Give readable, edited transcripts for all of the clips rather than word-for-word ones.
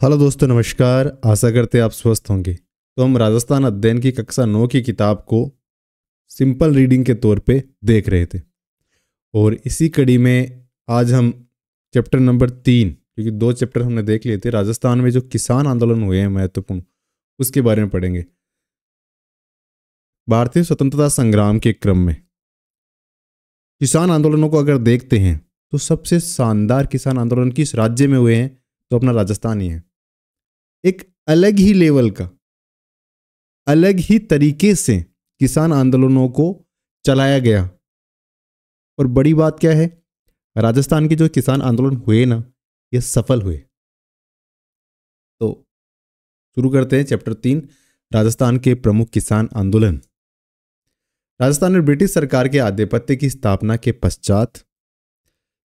Hello दोस्तों, नमस्कार। आशा करते हैं आप स्वस्थ होंगे। तो हम राजस्थान अध्ययन की कक्षा 9 की किताब को सिंपल रीडिंग के तौर पे देख रहे थे और इसी कड़ी में आज हम चैप्टर नंबर 3, क्योंकि 2 चैप्टर हमने देख लिए थे, राजस्थान में जो किसान आंदोलन हुए हैं महत्वपूर्ण, उसके बारे में पढ़ेंगे। भारतीय स्वतंत्रता संग्राम के क्रम में किसान आंदोलनों को अगर देखते हैं तो सबसे शानदार किसान आंदोलन किस राज्य में हुए हैं, तो अपना राजस्थान ही है। एक अलग ही लेवल का, अलग ही तरीके से किसान आंदोलनों को चलाया गया। और बड़ी बात क्या है, राजस्थान के जो किसान आंदोलन हुए ना, ये सफल हुए। तो शुरू करते हैं चैप्टर 3, राजस्थान के प्रमुख किसान आंदोलन। राजस्थान में ब्रिटिश सरकार के आधिपत्य की स्थापना के पश्चात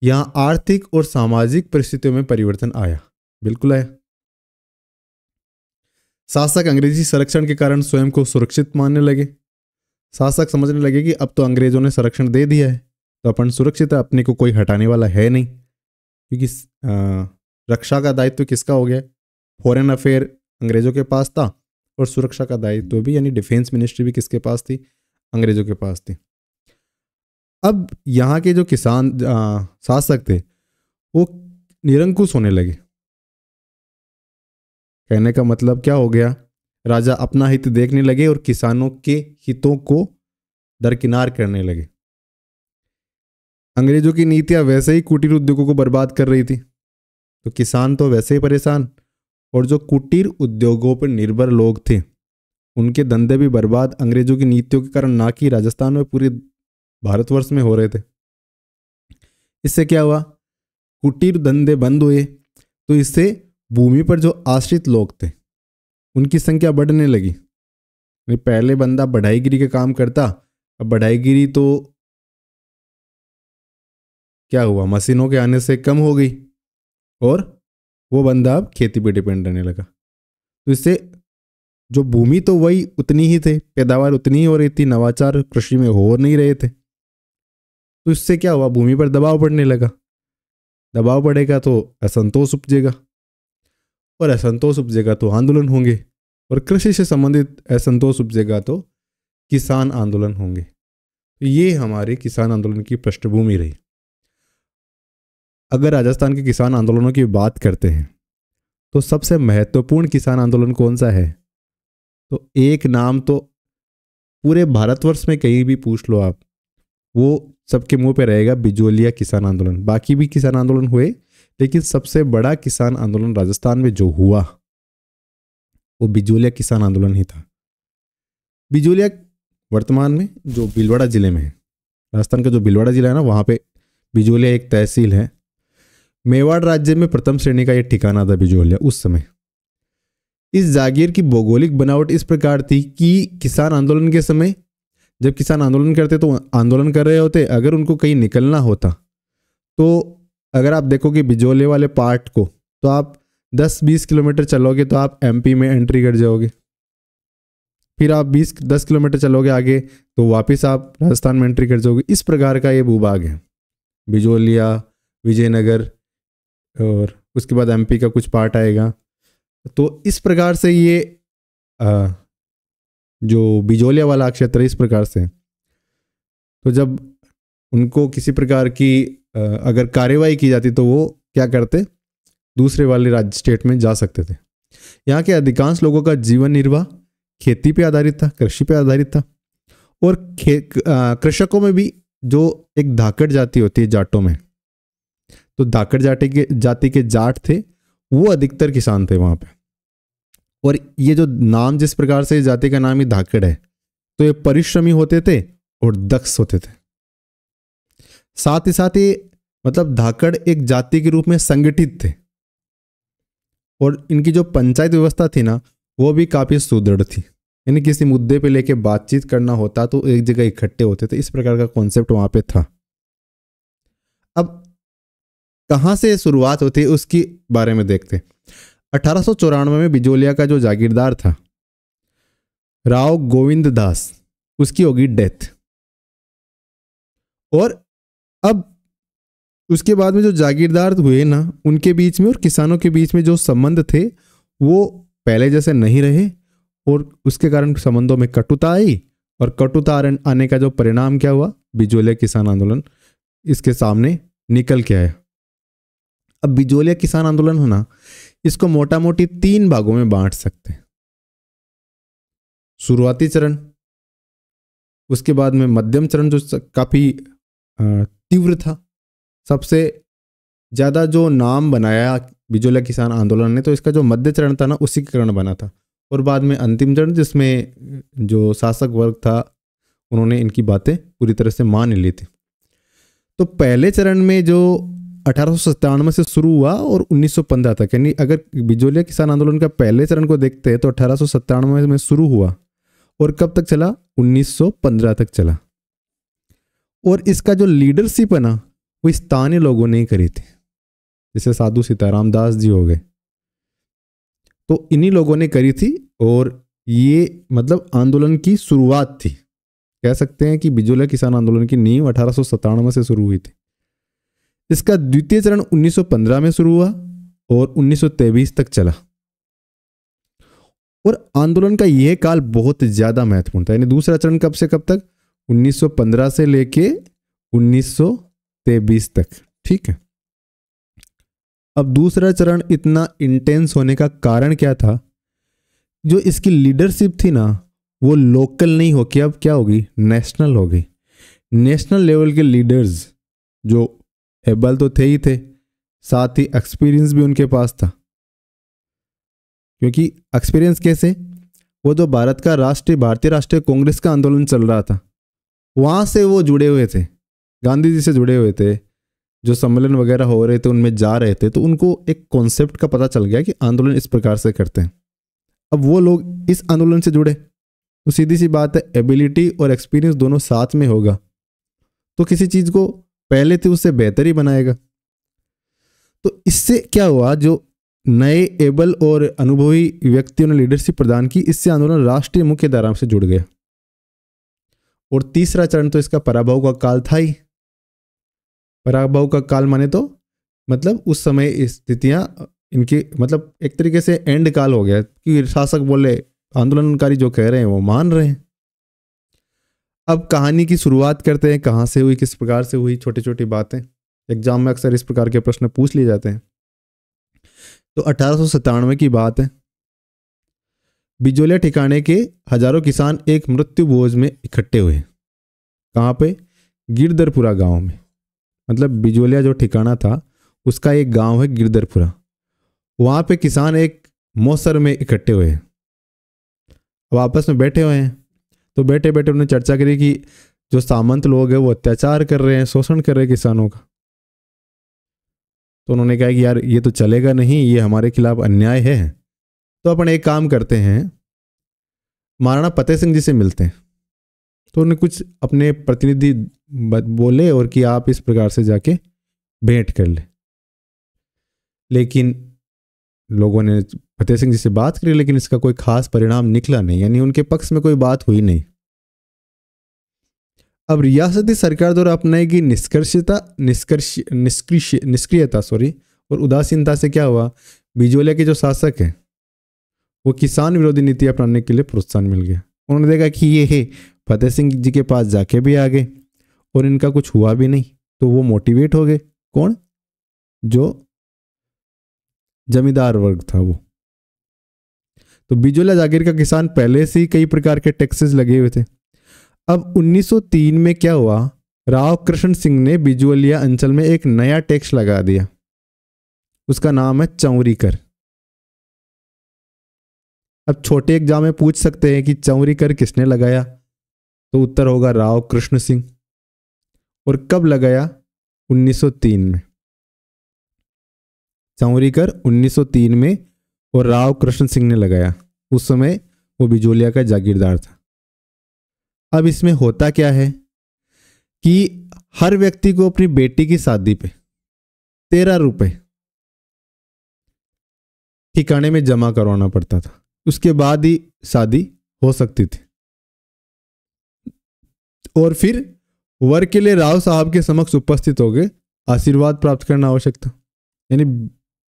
यहां आर्थिक और सामाजिक परिस्थितियों में परिवर्तन आया। बिल्कुल आया। शासक अंग्रेजी संरक्षण के कारण स्वयं को सुरक्षित मानने लगे। शासक समझने लगे कि अब तो अंग्रेजों ने संरक्षण दे दिया है, तो अपन सुरक्षित है, अपने को कोई हटाने वाला है नहीं। क्योंकि रक्षा का दायित्व किसका हो गया? फॉरेन अफेयर अंग्रेजों के पास था और सुरक्षा का दायित्व भी, यानी डिफेंस मिनिस्ट्री भी किसके पास थी? अंग्रेजों के पास थी। अब यहाँ के जो किसान शासक थे वो निरंकुश होने लगे। कहने का मतलब क्या हो गया? राजा अपना हित देखने लगे और किसानों के हितों को दरकिनार करने लगे। अंग्रेजों की नीतियां वैसे ही कुटीर उद्योगों को बर्बाद कर रही थी, तो किसान तो वैसे ही परेशान, और जो कुटीर उद्योगों पर निर्भर लोग थे उनके धंधे भी बर्बाद अंग्रेजों की नीतियों के कारण, ना कि राजस्थान में, पूरे भारतवर्ष में हो रहे थे। इससे क्या हुआ? कुटीर धंधे बंद हुए, तो इससे भूमि पर जो आश्रित लोग थे उनकी संख्या बढ़ने लगी। पहले बंदा बढ़ाईगिरी का काम करता, अब बढ़ाईगिरी तो क्या हुआ, मशीनों के आने से कम हो गई और वो बंदा अब खेती पे डिपेंड रहने लगा। तो इससे जो भूमि तो वही उतनी ही थे, पैदावार उतनी ही हो रही थी, नवाचार कृषि में हो नहीं रहे थे। तो इससे क्या हुआ? भूमि पर दबाव पड़ने लगा। दबाव पड़ेगा तो असंतोष उपजेगा, और असंतोष उपजेगा तो आंदोलन होंगे, और कृषि से संबंधित असंतोष उपजेगा तो किसान आंदोलन होंगे। तो ये हमारे किसान आंदोलन की पृष्ठभूमि रही। अगर राजस्थान के किसान आंदोलनों की बात करते हैं तो सबसे महत्वपूर्ण किसान आंदोलन कौन सा है? तो एक नाम तो पूरे भारतवर्ष में कहीं भी पूछ लो आप, वो सबके मुंह पे रहेगा, बिजोलिया किसान आंदोलन। बाकी भी किसान आंदोलन हुए, लेकिन सबसे बड़ा किसान आंदोलन राजस्थान में जो हुआ वो बिजोलिया किसान आंदोलन ही था। बिजोलिया वर्तमान में जो भीलवाड़ा जिले में है, राजस्थान का जो भीलवाड़ा जिला है ना, वहां पे बिजोलिया एक तहसील है। मेवाड़ राज्य में प्रथम श्रेणी का यह ठिकाना था बिजोलिया उस समय। इस जागीर की भौगोलिक बनावट इस प्रकार थी कि किसान आंदोलन के समय, जब किसान आंदोलन करते तो आंदोलन कर रहे होते, अगर उनको कहीं निकलना होता तो अगर आप देखोगे बिजोले वाले पार्ट को, तो आप 10-20 किलोमीटर चलोगे तो आप एमपी में एंट्री कर जाओगे। फिर आप 10 किलोमीटर चलोगे आगे तो वापस आप राजस्थान में एंट्री कर जाओगे। इस प्रकार का ये भूभाग है बिजोलिया, विजयनगर, और उसके बाद एमपी का कुछ पार्ट आएगा। तो इस प्रकार से ये जो बिजोलिया वाला क्षेत्र है, इस प्रकार से। तो जब उनको किसी प्रकार की अगर कार्यवाही की जाती तो वो क्या करते? दूसरे वाले राज्य स्टेट में जा सकते थे। यहाँ के अधिकांश लोगों का जीवन निर्वाह खेती पे आधारित था, कृषि पे आधारित था। और कृषकों में भी जो एक धाकड़ जाति होती है जाटों में, तो धाकड़ जाति के जाट थे, वो अधिकतर किसान थे वहां पे। और ये जो नाम, जिस प्रकार से जाति का नाम ही धाकड़ है, तो ये परिश्रमी होते थे और दक्ष होते थे। साथ ही मतलब धाकड़ एक जाति के रूप में संगठित थे, और इनकी जो पंचायत व्यवस्था थी ना, वो भी काफी सुदृढ़ थी। यानी किसी मुद्दे पे लेके बातचीत करना होता तो एक जगह इकट्ठे होते थे। इस प्रकार का कॉन्सेप्ट वहां पे था। अब कहां से शुरुआत होती है उसके बारे में देखते। 1894 में बिजोलिया का जो जागीरदार था राव गोविंद दास, उसकी होगी डेथ। और अब उसके बाद में जो जागीरदार हुए ना, उनके बीच में और किसानों के बीच में जो संबंध थे वो पहले जैसे नहीं रहे, और उसके कारण संबंधों में कटुता आई, और कटुता आने का जो परिणाम क्या हुआ, बिजोलिया किसान आंदोलन इसके सामने निकल के आया। अब बिजोलिया किसान आंदोलन है ना, इसको मोटा मोटी 3 भागों में बांट सकते हैं। शुरुआती चरण, उसके बाद में मध्यम चरण जो काफी तीव्र था, सबसे ज्यादा जो नाम बनाया बिजोलिया किसान आंदोलन ने, तो इसका जो मध्य चरण था ना उसी के कारण बना था, और बाद में अंतिम चरण जिसमें जो शासक वर्ग था उन्होंने इनकी बातें पूरी तरह से मान ली थी। तो पहले चरण में जो 1897 से शुरू हुआ और 1915 तक, यानी अगर बिजोलिया किसान आंदोलन का पहले चरण को देखते हैं तो 1897 में शुरू हुआ और कब तक चला, 1915 तक चला। और इसका जो लीडरशिप है ना वो स्थानीय लोगों ने ही करी थी, जैसे साधु सीताराम दास जी हो गए, तो इन्हीं लोगों ने करी थी। और ये मतलब आंदोलन की शुरुआत थी, कह सकते हैं कि बिजोलिया किसान आंदोलन की नींव 1897 से शुरू हुई थी। इसका द्वितीय चरण 1915 में शुरू हुआ और 1923 तक चला। और आंदोलन का यह काल बहुत ज्यादा महत्वपूर्ण था, यानी दूसरा चरण कब से कब तक, 1915 से लेके 1923 तक। ठीक है, अब दूसरा चरण इतना इंटेंस होने का कारण क्या था, जो इसकी लीडरशिप थी ना वो लोकल नहीं होके अब क्या होगी, नेशनल हो गई। नेशनल लेवल के लीडर्स जो एबल तो थे ही थे, साथ ही एक्सपीरियंस भी उनके पास था। क्योंकि एक्सपीरियंस कैसे, वो जो भारतीय राष्ट्रीय कांग्रेस का आंदोलन चल रहा था वहां से वो जुड़े हुए थे, गांधी जी से जुड़े हुए थे, जो सम्मेलन वगैरह हो रहे थे उनमें जा रहे थे, तो उनको एक कॉन्सेप्ट का पता चल गया कि आंदोलन इस प्रकार से करते हैं। अब वो लोग इस आंदोलन से जुड़े, तो सीधी सी बात है एबिलिटी और एक्सपीरियंस दोनों साथ में होगा तो किसी चीज को पहले थे उससे बेहतर ही बनाएगा। तो इससे क्या हुआ, जो नए एबल और अनुभवी व्यक्तियों ने लीडरशिप प्रदान की, इससे आंदोलन राष्ट्रीय मुख्य धारा से जुड़ गया। और तीसरा चरण तो इसका पराभव का काल था ही। पराभव का काल माने तो मतलब उस समय स्थितियां इनकी मतलब एक तरीके से एंड काल हो गया कि शासक बोले, आंदोलनकारी जो कह रहे हैं वो मान रहे हैं। अब कहानी की शुरुआत करते हैं, कहाँ से हुई, किस प्रकार से हुई, छोटी छोटी बातें एग्जाम में अक्सर इस प्रकार के प्रश्न पूछ लिए जाते हैं। तो 1897 की बात है, बिजोलिया ठिकाने के हजारों किसान एक मृत्यु भोज में इकट्ठे हुए। कहाँ पे, गिरधरपुरा गांव में। मतलब बिजोलिया जो ठिकाना था उसका एक गांव है गिरधरपुरा, वहां पे किसान एक मौसर में इकट्ठे हुए हैं। अब आपस में बैठे हुए हैं, तो बैठे बैठे उन्होंने चर्चा करी कि जो सामंत लोग हैं वो अत्याचार कर रहे हैं, शोषण कर रहे हैं किसानों का। तो उन्होंने कहा कि यार ये तो चलेगा नहीं, ये हमारे खिलाफ अन्याय है, तो अपन एक काम करते हैं, महाराणा फतेह सिंह जी से मिलते हैं। तो उन्होंने कुछ अपने प्रतिनिधि बोले और कि आप इस प्रकार से जाके भेंट कर ले। लेकिन लोगों ने फतेह सिंह जी से बात करी, लेकिन इसका कोई खास परिणाम निकला नहीं, यानी उनके पक्ष में कोई बात हुई नहीं। अब रियासती सरकार द्वारा अपनाई गई निष्क्रियता और उदासीनता से क्या हुआ, बिजोलिया के जो शासक हैं वो किसान विरोधी नीति अपनाने के लिए प्रोत्साहन मिल गया। उन्होंने देखा कि ये है, फतेह सिंह जी के पास जाके भी आ गए और इनका कुछ हुआ भी नहीं, तो वो मोटिवेट हो गए। कौन, जो जमींदार वर्ग था वो। तो बिजोलिया जागीर का किसान पहले से ही कई प्रकार के टैक्सेस लगे हुए थे। अब 1903 में क्या हुआ, राव कृष्ण सिंह ने बिजोलिया अंचल में एक नया टैक्स लगा दिया, उसका नाम है चौरी कर। अब छोटे एग्जाम में पूछ सकते हैं कि चौरी कर किसने लगाया, तो उत्तर होगा राव कृष्ण सिंह। और कब लगाया, 1903 में। चौरी कर 1903 में और राव कृष्ण सिंह ने लगाया। उस समय वो बिजोलिया का जागीरदार था। अब इसमें होता क्या है कि हर व्यक्ति को अपनी बेटी की शादी पे 13 रुपए ठिकाने में जमा करवाना पड़ता था, उसके बाद ही शादी हो सकती थी। और फिर वर के लिए राव साहब के समक्ष उपस्थित हो गए, आशीर्वाद प्राप्त करना आवश्यक था। यानी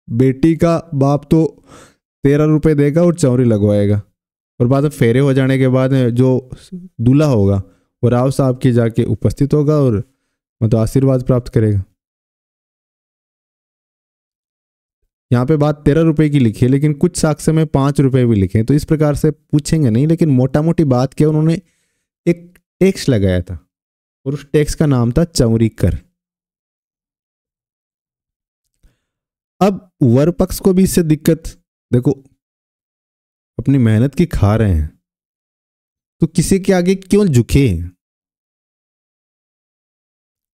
बेटी का बाप तो 13 रुपये देगा और चौरी लगवाएगा, और बाद में फेरे हो जाने के बाद जो दूल्हा होगा वो राव साहब की जाके उपस्थित होगा और मतलब आशीर्वाद प्राप्त करेगा। यहाँ पे बात 13 रुपये की लिखी है, लेकिन कुछ साक्ष्य में 5 रुपये भी लिखे हैं, तो इस प्रकार से पूछेंगे नहीं। लेकिन मोटा मोटी बात क्या, उन्होंने एक टैक्स लगाया था और उस टैक्स का नाम था चौरी कर। अब वर पक्ष को भी इससे दिक्कत, देखो अपनी मेहनत की खा रहे हैं तो किसी के आगे क्यों झुके,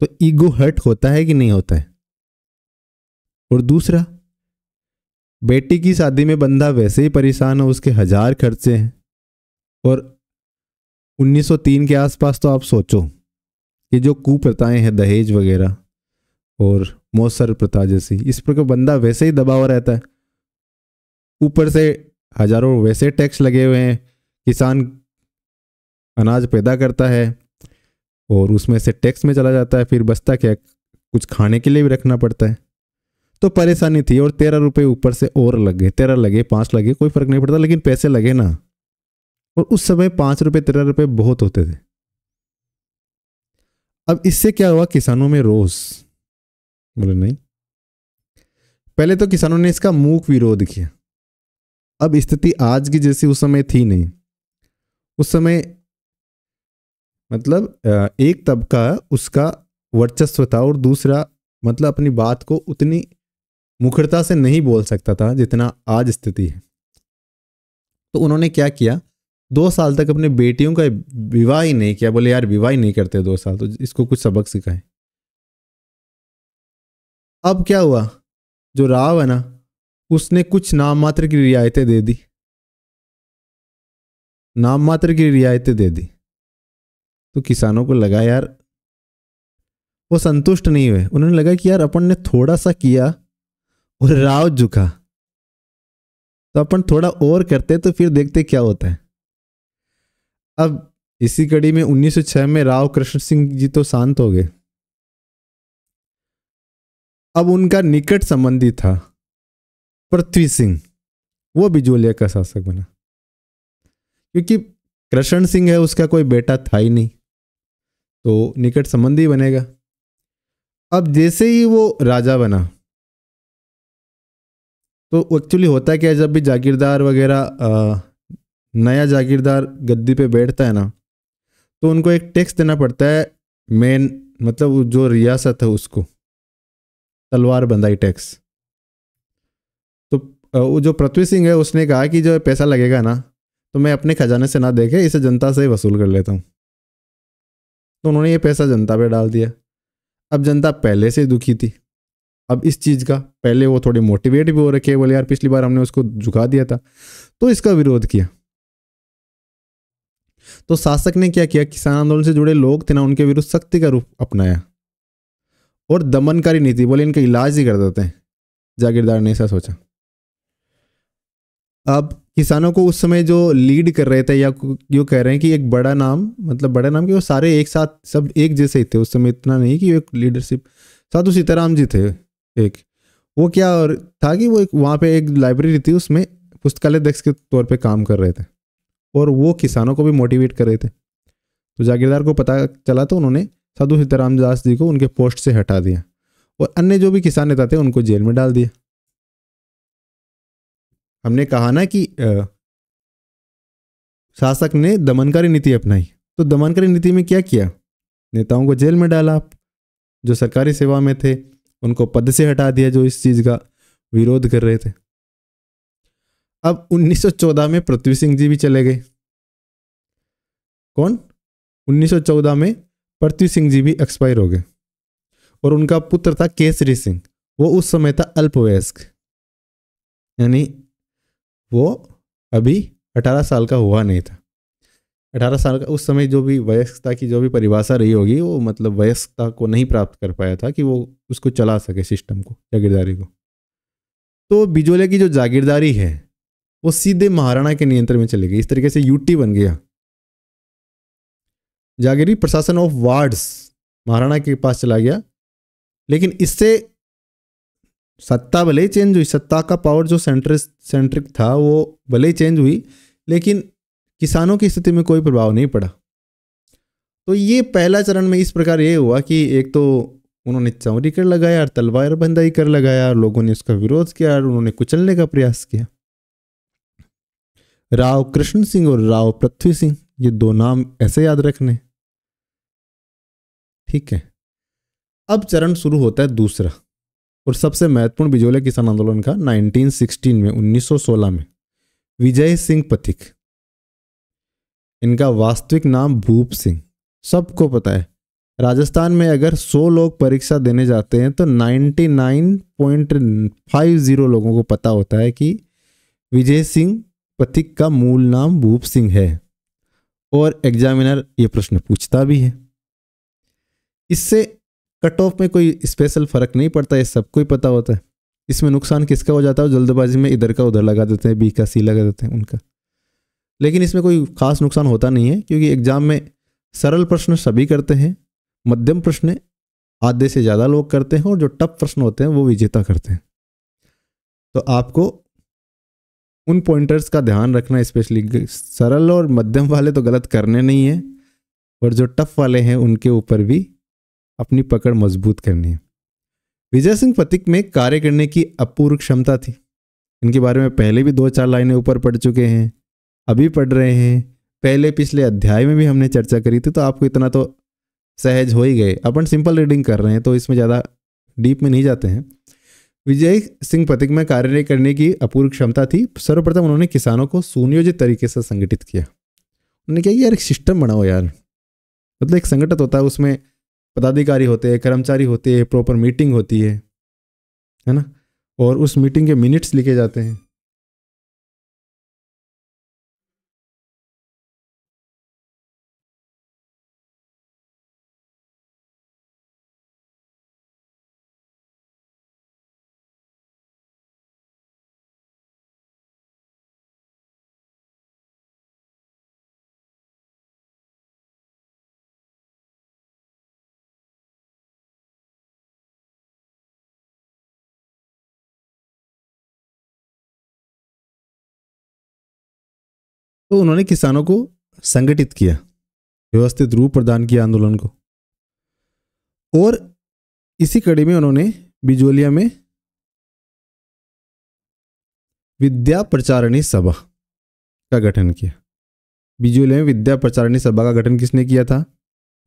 तो ईगो हर्ट होता है कि नहीं होता है। और दूसरा, बेटी की शादी में बंदा वैसे ही परेशान हो, उसके 1000 खर्चे हैं, और 1903 के आसपास तो आप सोचो कि जो कुप्रथाएं हैं दहेज वगैरह और मौसर प्रथा जैसी, इस प्रकार बंदा वैसे ही दबा हुआ रहता है, ऊपर से हजारों वैसे टैक्स लगे हुए हैं, किसान अनाज पैदा करता है और उसमें से टैक्स में चला जाता है, फिर बचता क्या, कुछ खाने के लिए भी रखना पड़ता है। तो परेशानी थी, और 13 रुपये ऊपर से और लग गए, 13 लगे 5 लगे कोई फर्क नहीं पड़ता, लेकिन पैसे लगे ना। और उस समय 5 रुपये 13 रुपये बहुत होते थे। अब इससे क्या हुआ, किसानों में रोष, बोले नहीं, पहले तो किसानों ने इसका मूक विरोध किया। अब स्थिति आज की जैसी उस समय थी नहीं। उस समय मतलब एक तबका उसका वर्चस्व था और दूसरा मतलब अपनी बात को उतनी मुखरता से नहीं बोल सकता था जितना आज स्थिति है। तो उन्होंने क्या किया, 2 साल तक अपने बेटियों का विवाह ही नहीं किया। बोले यार विवाह ही नहीं करते 2 साल, तो इसको कुछ सबक सिखाएं। अब क्या हुआ, जो राव है ना, उसने कुछ नाम मात्र की रियायतें दे दी, नाम मात्र की रियायतें दे दी। तो किसानों को लगा यार, वो संतुष्ट नहीं हुए, उन्होंने लगा कि यार अपन ने थोड़ा सा किया और राव झुका, तो अपन थोड़ा और करते तो फिर देखते क्या होता है। अब इसी कड़ी में 1906 में राव कृष्ण सिंह जी तो शांत हो गए। अब उनका निकट संबंधी था पृथ्वी सिंह, वो बिजोलिया का शासक बना, क्योंकि कृष्ण सिंह है उसका कोई बेटा था ही नहीं, तो निकट संबंधी बनेगा। अब जैसे ही वो राजा बना, तो एक्चुअली होता क्या है, जब भी जागीरदार वगैरह नया जागीरदार गद्दी पे बैठता है ना, तो उनको एक टैक्स देना पड़ता है, मेन मतलब जो रियासत है उसको, तलवार बंदाई टैक्स। तो वो जो पृथ्वी सिंह है उसने कहा कि जो पैसा लगेगा ना, तो मैं अपने खजाने से ना देके इसे जनता से ही वसूल कर लेता हूँ। तो उन्होंने ये पैसा जनता पे डाल दिया। अब जनता पहले से दुखी थी, अब इस चीज़ का पहले वो थोड़ी मोटिवेट भी हो रखे, बोले यार पिछली बार हमने उसको झुका दिया था, तो इसका विरोध किया। तो शासक ने क्या किया, किसान आंदोलन से जुड़े लोग थे ना, उनके विरुद्ध सख्ती का रूप अपनाया और दमनकारी नीति, बोले इनका इलाज ही कर देते हैं। जागीरदार ने ऐसा सोचा। अब किसानों को उस समय जो लीड कर रहे थे, या जो कह रहे हैं कि एक बड़ा नाम, मतलब बड़ा नाम कि वो सारे एक साथ सब एक जैसे ही थे उस समय, इतना नहीं कि एक लीडरशिप। साधु सीताराम जी थे एक, वो क्या और था कि वो एक वहाँ पे एक लाइब्रेरी थी, उसमें पुस्तकालय अध्यक्ष के तौर पे काम कर रहे थे, और वो किसानों को भी मोटिवेट कर रहे थे। तो जागीरदार को पता चला, तो उन्होंने साधु सीताराम दास जी को उनके पोस्ट से हटा दिया, और अन्य जो भी किसान नेता थे उनको जेल में डाल दिया। हमने कहा ना कि शासक ने दमनकारी नीति अपनाई, तो दमनकारी नीति में क्या किया, नेताओं को जेल में डाला, जो सरकारी सेवा में थे उनको पद से हटा दिया, जो इस चीज का विरोध कर रहे थे। अब 1914 में पृथ्वी सिंह जी भी चले गए। कौन? 1914 में पृथ्वी सिंह जी भी एक्सपायर हो गए, और उनका पुत्र था केसरी सिंह। वो उस समय था अल्पवयस्क, यानी वो अभी 18 साल का हुआ नहीं था। 18 साल का उस समय जो भी वयस्कता की जो भी परिभाषा रही होगी, वो मतलब वयस्कता को नहीं प्राप्त कर पाया था कि वो उसको चला सके सिस्टम को, जागीरदारी को। तो बिजोलिया की जो जागीरदारी है वो सीधे महाराणा के नियंत्रण में चली गई। इस तरीके से यूटी बन गया, जागीरी प्रशासन ऑफ वार्ड्स महाराणा के पास चला गया, लेकिन इससे सत्ता भले ही चेंज हुई, सत्ता का पावर जो सेंट्रिक था वो भले ही चेंज हुई, लेकिन किसानों की स्थिति में कोई प्रभाव नहीं पड़ा। तो ये पहला चरण में इस प्रकार ये हुआ कि एक तो उन्होंने चौरी कर लगाया और तलवार बंदाई कर लगाया और लोगों ने उसका विरोध किया और उन्होंने कुचलने का प्रयास किया। राव कृष्ण सिंह और राव पृथ्वी सिंह, ये दो नाम ऐसे याद रखने, ठीक है। अब चरण शुरू होता है दूसरा और सबसे महत्वपूर्ण बिजोले किसान आंदोलन का 1916 में 1916 में विजय सिंह पथिक, इनका वास्तविक नाम भूप सिंह। सबको पता है राजस्थान में अगर 100 लोग परीक्षा देने जाते हैं तो 99.50 लोगों को पता होता है कि विजय सिंह पथिक का मूल नाम भूप सिंह है और एग्जामिनर ये प्रश्न पूछता भी है। इससे कट ऑफ में कोई स्पेशल फर्क नहीं पड़ता, ये सबको ही पता होता है। इसमें नुकसान किसका हो जाता है, जल्दबाजी में इधर का उधर लगा देते हैं, बी का सी लगा देते हैं उनका, लेकिन इसमें कोई खास नुकसान होता नहीं है क्योंकि एग्जाम में सरल प्रश्न सभी करते हैं, मध्यम प्रश्न आधे से ज़्यादा लोग करते हैं और जो टफ प्रश्न होते हैं वो विजेता करते हैं। तो आपको उन पॉइंटर्स का ध्यान रखना, स्पेशली सरल और मध्यम वाले तो गलत करने नहीं है और जो टफ वाले हैं उनके ऊपर भी अपनी पकड़ मजबूत करनी है। विजय सिंह पथिक में कार्य करने की अपूर्व क्षमता थी। इनके बारे में पहले भी 2-4 लाइनें ऊपर पढ़ चुके हैं, अभी पढ़ रहे हैं, पहले पिछले अध्याय में भी हमने चर्चा करी थी, तो आपको इतना तो सहज हो ही गए। अपन सिंपल रीडिंग कर रहे हैं तो इसमें ज़्यादा डीप में नहीं जाते हैं। विजय सिंह पथिक में कार्य करने की अपूर्व क्षमता थी। सर्वप्रथम उन्होंने किसानों को सुनियोजित तरीके से संगठित किया। उन्होंने क्या यार एक सिस्टम बनाओ यार, मतलब एक संगठन होता है, उसमें पदाधिकारी होते हैं, कर्मचारी होते हैं, प्रॉपर मीटिंग होती है ना, और उस मीटिंग के मिनट्स लिखे जाते हैं। तो उन्होंने किसानों को संगठित किया, व्यवस्थित रूप प्रदान किया आंदोलन को, और इसी कड़ी में उन्होंने बिजोलिया में विद्या प्रचारणी सभा का गठन किया। बिजोलिया में विद्या प्रचारणी सभा का गठन किसने किया था?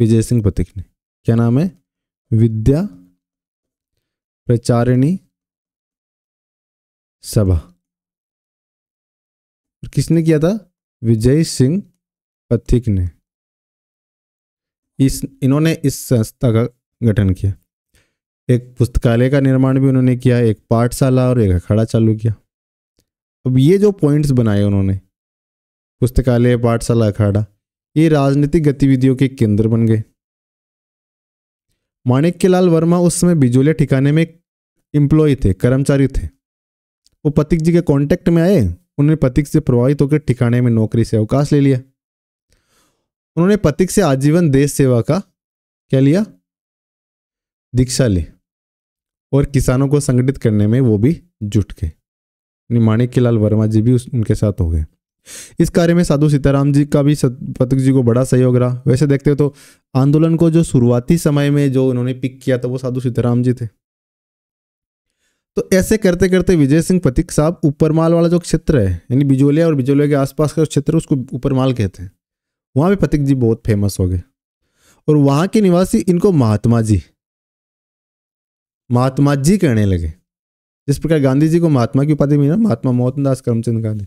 विजय सिंह पथिक ने। क्या नाम है? विद्या प्रचारणी सभा। किसने किया था? विजय सिंह पथिक ने। इन्होंने इस संस्था का गठन किया। एक पुस्तकालय का निर्माण भी उन्होंने किया, एक पाठशाला और एक अखाड़ा चालू किया। अब ये जो पॉइंट्स बनाए उन्होंने, पुस्तकालय, पाठशाला, अखाड़ा, ये राजनीतिक गतिविधियों के केंद्र बन गए। माणिक्यलाल वर्मा उस समय बिजोलिया ठिकाने में एम्प्लॉय थे, कर्मचारी थे। वो पथिक जी के कांटेक्ट में आए, उन्होंने पथिक से प्रभावित होकर ठिकाने में नौकरी से अवकाश ले लिया। उन्होंने पथिक से आजीवन देश सेवा का क्या लिया? दीक्षा ली, और किसानों को संगठित करने में वो भी जुट गए। माणिक्यलाल वर्मा जी भी उनके साथ हो गए। इस कार्य में साधु सीताराम जी का भी पथिक जी को बड़ा सहयोग रहा। वैसे देखते हो तो आंदोलन को जो शुरुआती समय में जो उन्होंने पिक किया था वो साधु सीताराम जी थे। तो ऐसे करते करते विजय सिंह पथिक साहब ऊपरमाल वाला जो क्षेत्र है, यानी बिजोलिया और बिजोलिया के आसपास का क्षेत्र, उसको ऊपरमाल कहते हैं, वहां पे पथिक जी बहुत फेमस हो गए। और वहां के निवासी इनको महात्मा जी कहने लगे। जिस प्रकार गांधी जी को महात्मा की उपाधि मिली ना, महात्मा मोहनदास करमचंद गांधी,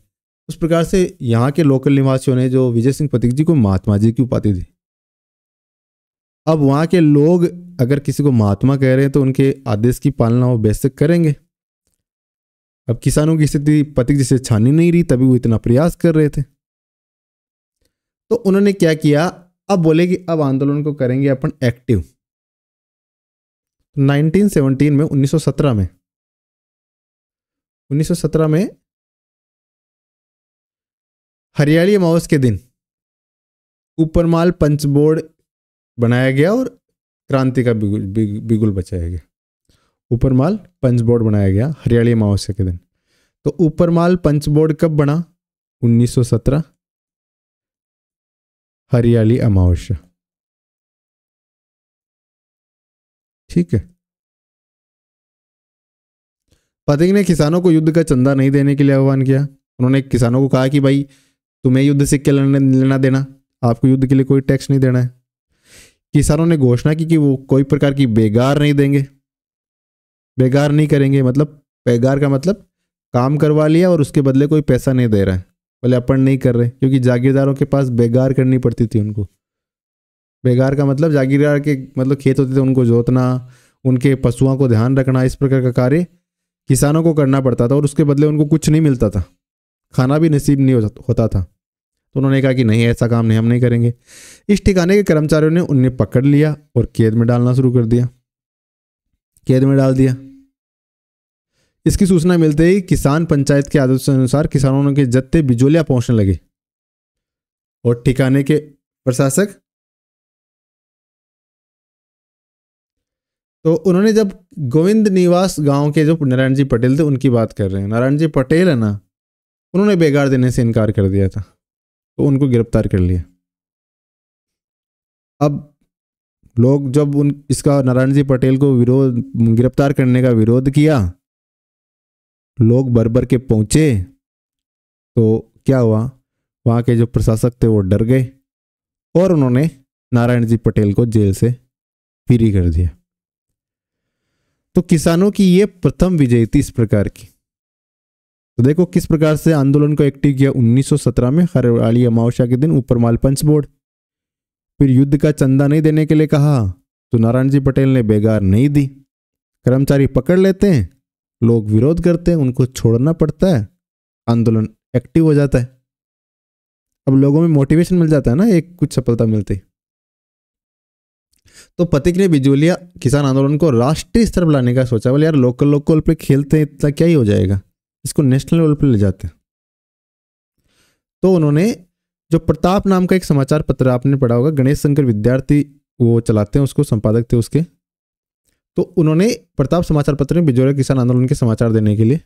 उस प्रकार से यहाँ के लोकल निवासियों ने जो विजय सिंह पथिक जी को महात्मा जी की उपाधि दी। अब वहाँ के लोग अगर किसी को महात्मा कह रहे हैं तो उनके आदेश की पालना वो बेशक करेंगे। अब किसानों की स्थिति पथिक जी से छानी नहीं रही, तभी वो इतना प्रयास कर रहे थे। तो उन्होंने क्या किया, अब बोले कि अब आंदोलन को करेंगे अपन एक्टिव। 1917 में 1917 में हरियाली अमावस के दिन ऊपरमाल पंच बोर्ड बनाया गया और क्रांति का बिगुल बचाया गया। ऊपरमाल पंच बोर्ड बनाया गया हरियाली अमावस्या के दिन। तो ऊपरमाल पंच बोर्ड कब बना? 1917 हरियाली अमावस्या। ठीक है। पतिक ने किसानों को युद्ध का चंदा नहीं देने के लिए आह्वान किया। उन्होंने किसानों को कहा कि भाई तुम्हें युद्ध से क्या लेना देना, आपको युद्ध के लिए कोई टैक्स नहीं देना है। किसानों ने घोषणा की कि वो कोई प्रकार की बेगार नहीं देंगे, बेगार नहीं करेंगे। मतलब बेगार का मतलब काम करवा लिया और उसके बदले कोई पैसा नहीं दे रहा है, बोले अपन नहीं कर रहे, क्योंकि जागीरदारों के पास बेगार करनी पड़ती थी उनको। बेगार का मतलब जागीरदार के मतलब खेत होते थे, उनको जोतना, उनके पशुओं को ध्यान रखना, इस प्रकार का कार्य किसानों को करना पड़ता था और उसके बदले उनको कुछ नहीं मिलता था, खाना भी नसीब नहीं होता था। तो उन्होंने कहा कि नहीं, ऐसा काम नहीं, हम नहीं करेंगे। इस ठिकाने के कर्मचारियों ने उन्हें पकड़ लिया और कैद में डालना शुरू कर दिया, कैद में डाल दिया। इसकी सूचना मिलते ही किसान पंचायत के आदेश अनुसार किसानों के जत्थे बिजोलिया पहुंचने लगे और ठिकाने के प्रशासक, तो उन्होंने जब गोविंद निवास गांव के जो नारायण जी पटेल थे उनकी बात कर रहे हैं, नारायण जी पटेल है ना, उन्होंने बेगार देने से इनकार कर दिया था, तो उनको गिरफ्तार कर लिया। अब लोग जब इसका नारायण जी पटेल को गिरफ्तार करने का विरोध किया, लोग भर के पहुंचे, तो क्या हुआ, वहां के जो प्रशासक थे वो डर गए और उन्होंने नारायण जी पटेल को जेल से फ्री कर दिया। तो किसानों की ये प्रथम विजय थी इस प्रकार की। तो देखो किस प्रकार से आंदोलन को एक्टिव किया। 1917 में हरियाली अमावस्या के दिन ऊपरमाल पंच बोर्ड, फिर युद्ध का चंदा नहीं देने के लिए कहा, तो नारायण जी पटेल ने बेगार नहीं दी, कर्मचारी पकड़ लेते हैं, लोग विरोध करते हैं, उनको छोड़ना पड़ता है, आंदोलन एक्टिव हो जाता है। अब लोगों में मोटिवेशन मिल जाता है ना, एक कुछ सफलता मिलती। तो पथिक ने बिजोलिया किसान आंदोलन को राष्ट्रीय स्तर पर लाने का सोचा। बोले यार लोकल लेवल पे खेलते हैं, इतना क्या ही हो जाएगा, इसको नेशनल लेवल पे ले जाते हैं। तो उन्होंने जो प्रताप नाम का एक समाचार पत्र, आपने पढ़ा होगा, गणेश शंकर विद्यार्थी वो चलाते हैं उसको, संपादक थे उसके, तो उन्होंने प्रताप समाचार पत्र में बिजोलिया किसान आंदोलन के समाचार देने के लिए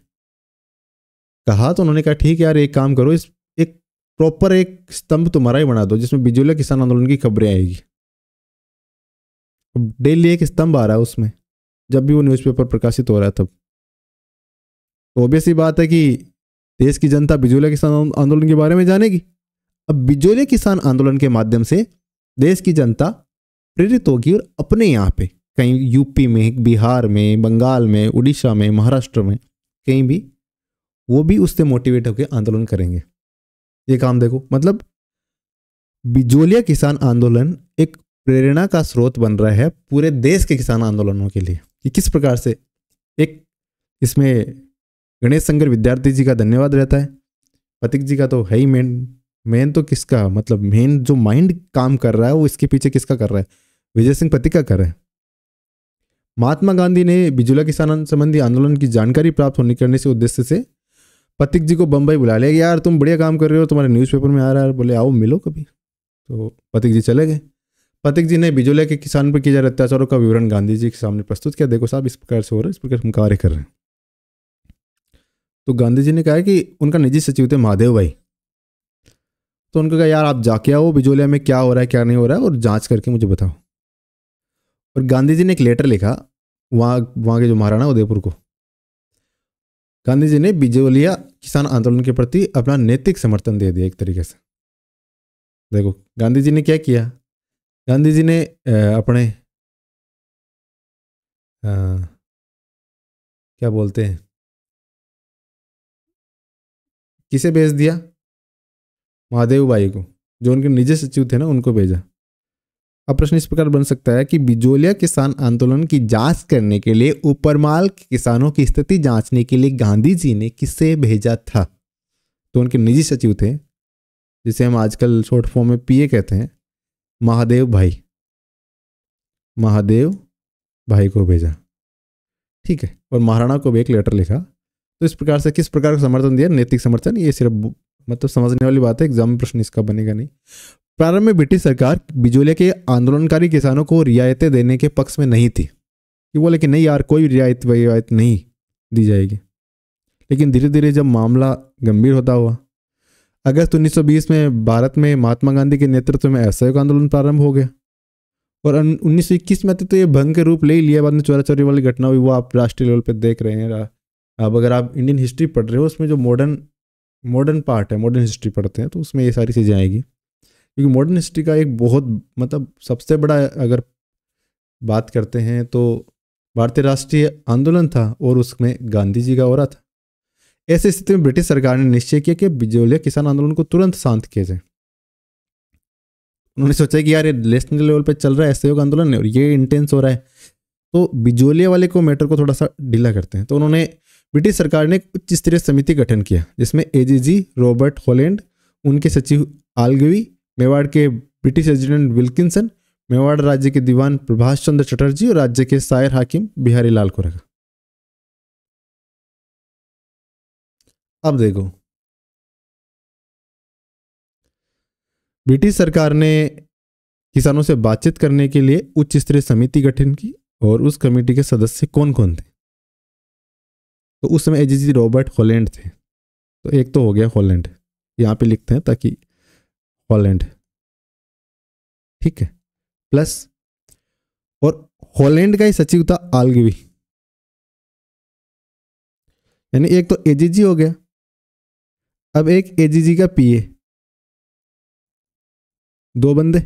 कहा। तो उन्होंने कहा ठीक है यार, एक काम करो, इस एक प्रॉपर एक स्तंभ तुम्हारा ही बना दो जिसमें बिजोलिया किसान आंदोलन की खबरें आएगी। डेली एक स्तंभ आ रहा है उसमें, जब भी वो न्यूज़पेपर प्रकाशित हो रहा है तब। तो ऑब्वियस ही बात है कि देश की जनता बिजोलिया किसान आंदोलन के बारे में जानेगी। अब बिजोलिया किसान आंदोलन के माध्यम से देश की जनता प्रेरित होगी और अपने यहाँ पे कहीं यूपी में, बिहार में, बंगाल में, उड़ीसा में, महाराष्ट्र में, कहीं भी वो भी उससे मोटिवेट होकर आंदोलन करेंगे। ये काम देखो, मतलब बिजोलिया किसान आंदोलन एक प्रेरणा का स्रोत बन रहा है पूरे देश के किसान आंदोलनों के लिए कि किस प्रकार से। एक इसमें गणेश शंकर विद्यार्थी जी का धन्यवाद रहता है, पथिक जी का तो है ही मेन तो किसका, मतलब मेन जो माइंड काम कर रहा है वो इसके पीछे किसका कर रहा है, विजय सिंह पथिक का कर रहा है। महात्मा गांधी ने बिजोलिया किसान संबंधी आंदोलन की जानकारी प्राप्त होने करने से उद्देश्य से पथिक जी को बम्बई बुला लिया, यार तुम बढ़िया काम कर रहे हो, तुम्हारे न्यूज़पेपर में आ रहा है, बोले आओ मिलो कभी। तो पथिक जी चले गए। पथिक जी ने बिजोलिया के किसान पर किए जा रहे अत्याचारों का विवरण गांधी जी के सामने प्रस्तुत किया। देखो साहब इस प्रकार से हो रहा है, इस प्रकार हम कार्य कर रहे हैं। तो गांधी जी ने कहा कि उनका निजी सचिव थे महादेव भाई, तो उनको कहा यार आप जाके आओ बिजोलिया में क्या हो रहा है क्या नहीं हो रहा है और जांच करके मुझे बताओ। और गांधी जी ने एक लेटर लिखा वहाँ के जो महाराणा उदयपुर को। गांधी जी ने बिजोलिया किसान आंदोलन के प्रति अपना नैतिक समर्थन दे दिया एक तरीके से। देखो गांधी जी ने क्या किया, गांधी जी ने अपने क्या बोलते हैं, किसे भेज दिया, महादेव भाई को, जो उनके निजी सचिव थे ना उनको भेजा। अब प्रश्न इस प्रकार बन सकता है कि बिजोलिया किसान आंदोलन की जांच करने के लिए ऊपरमाल के किसानों की स्थिति जांचने के लिए गांधी जी ने किसे भेजा था। तो उनके निजी सचिव थे, जिसे हम आजकल शॉर्ट फॉर्म में पीए कहते हैं, महादेव भाई को भेजा। ठीक है, और महाराणा को भी एक लेटर लिखा। तो इस प्रकार से किस प्रकार का समर्थन दिया, नैतिक समर्थन। ये सिर्फ मतलब समझने वाली बात है, एग्जाम में प्रश्न इसका बनेगा नहीं। प्रारंभ में ब्रिटिश सरकार बिजोलिया के आंदोलनकारी किसानों को रियायतें देने के पक्ष में नहीं थी। कि बोले कि नहीं यार कोई रियायत रियायत नहीं दी जाएगी। लेकिन धीरे धीरे जब मामला गंभीर होता हुआ, अगस्त 1920 में भारत में महात्मा गांधी के नेतृत्व में असहयोग आंदोलन प्रारंभ हो गया और 1921 में तो ये भंग के रूप ले ही लिया। बाद में चोरा चोरी वाली घटना हुई, वो आप राष्ट्रीय लेवल पे देख रहे हैं। अब अगर आप इंडियन हिस्ट्री पढ़ रहे हो, उसमें जो मॉडर्न पार्ट है, मॉडर्न हिस्ट्री पढ़ते हैं, तो उसमें ये सारी चीज़ें आएगी। क्योंकि मॉडर्न हिस्ट्री का एक बहुत मतलब सबसे बड़ा अगर बात करते हैं तो भारतीय राष्ट्रीय आंदोलन था और उसमें गांधी जी का हो रहा था। ऐसी स्थिति में ब्रिटिश सरकार ने निश्चय किया कि बिजोलिया किसान आंदोलन को तुरंत शांत किया जाए। उन्होंने सोचा कि यार ये नेशनल लेवल पे चल रहा है असहयोग आंदोलन और ये इंटेंस हो रहा है, तो बिजोलिया वाले को मैटर को थोड़ा सा ढीला करते हैं। तो उन्होंने ब्रिटिश सरकार ने एक उच्च स्तरीय समिति गठन किया जिसमें एजीजी रॉबर्ट हॉलैंड, उनके सचिव आलगवी, मेवाड़ के ब्रिटिश रेजिडेंट विल्किंसन, मेवाड़ राज्य के दीवान प्रभाष चंद्र चटर्जी और राज्य के सायर हाकिम बिहारी लाल को रखा। अब देखो, ब्रिटिश सरकार ने किसानों से बातचीत करने के लिए उच्च स्तरीय समिति गठन की और उस कमेटी के सदस्य कौन कौन थे? तो उस समय एजीजी रॉबर्ट हॉलैंड थे। तो एक तो हो गया हॉलैंड, यहाँ पे लिखते हैं ताकि हॉलैंड, ठीक है, प्लस और हॉलैंड का ही सचिव था आलगवी, यानी एक तो एजीजी हो गया। अब एक एजीजी का पीए, दो बंदे।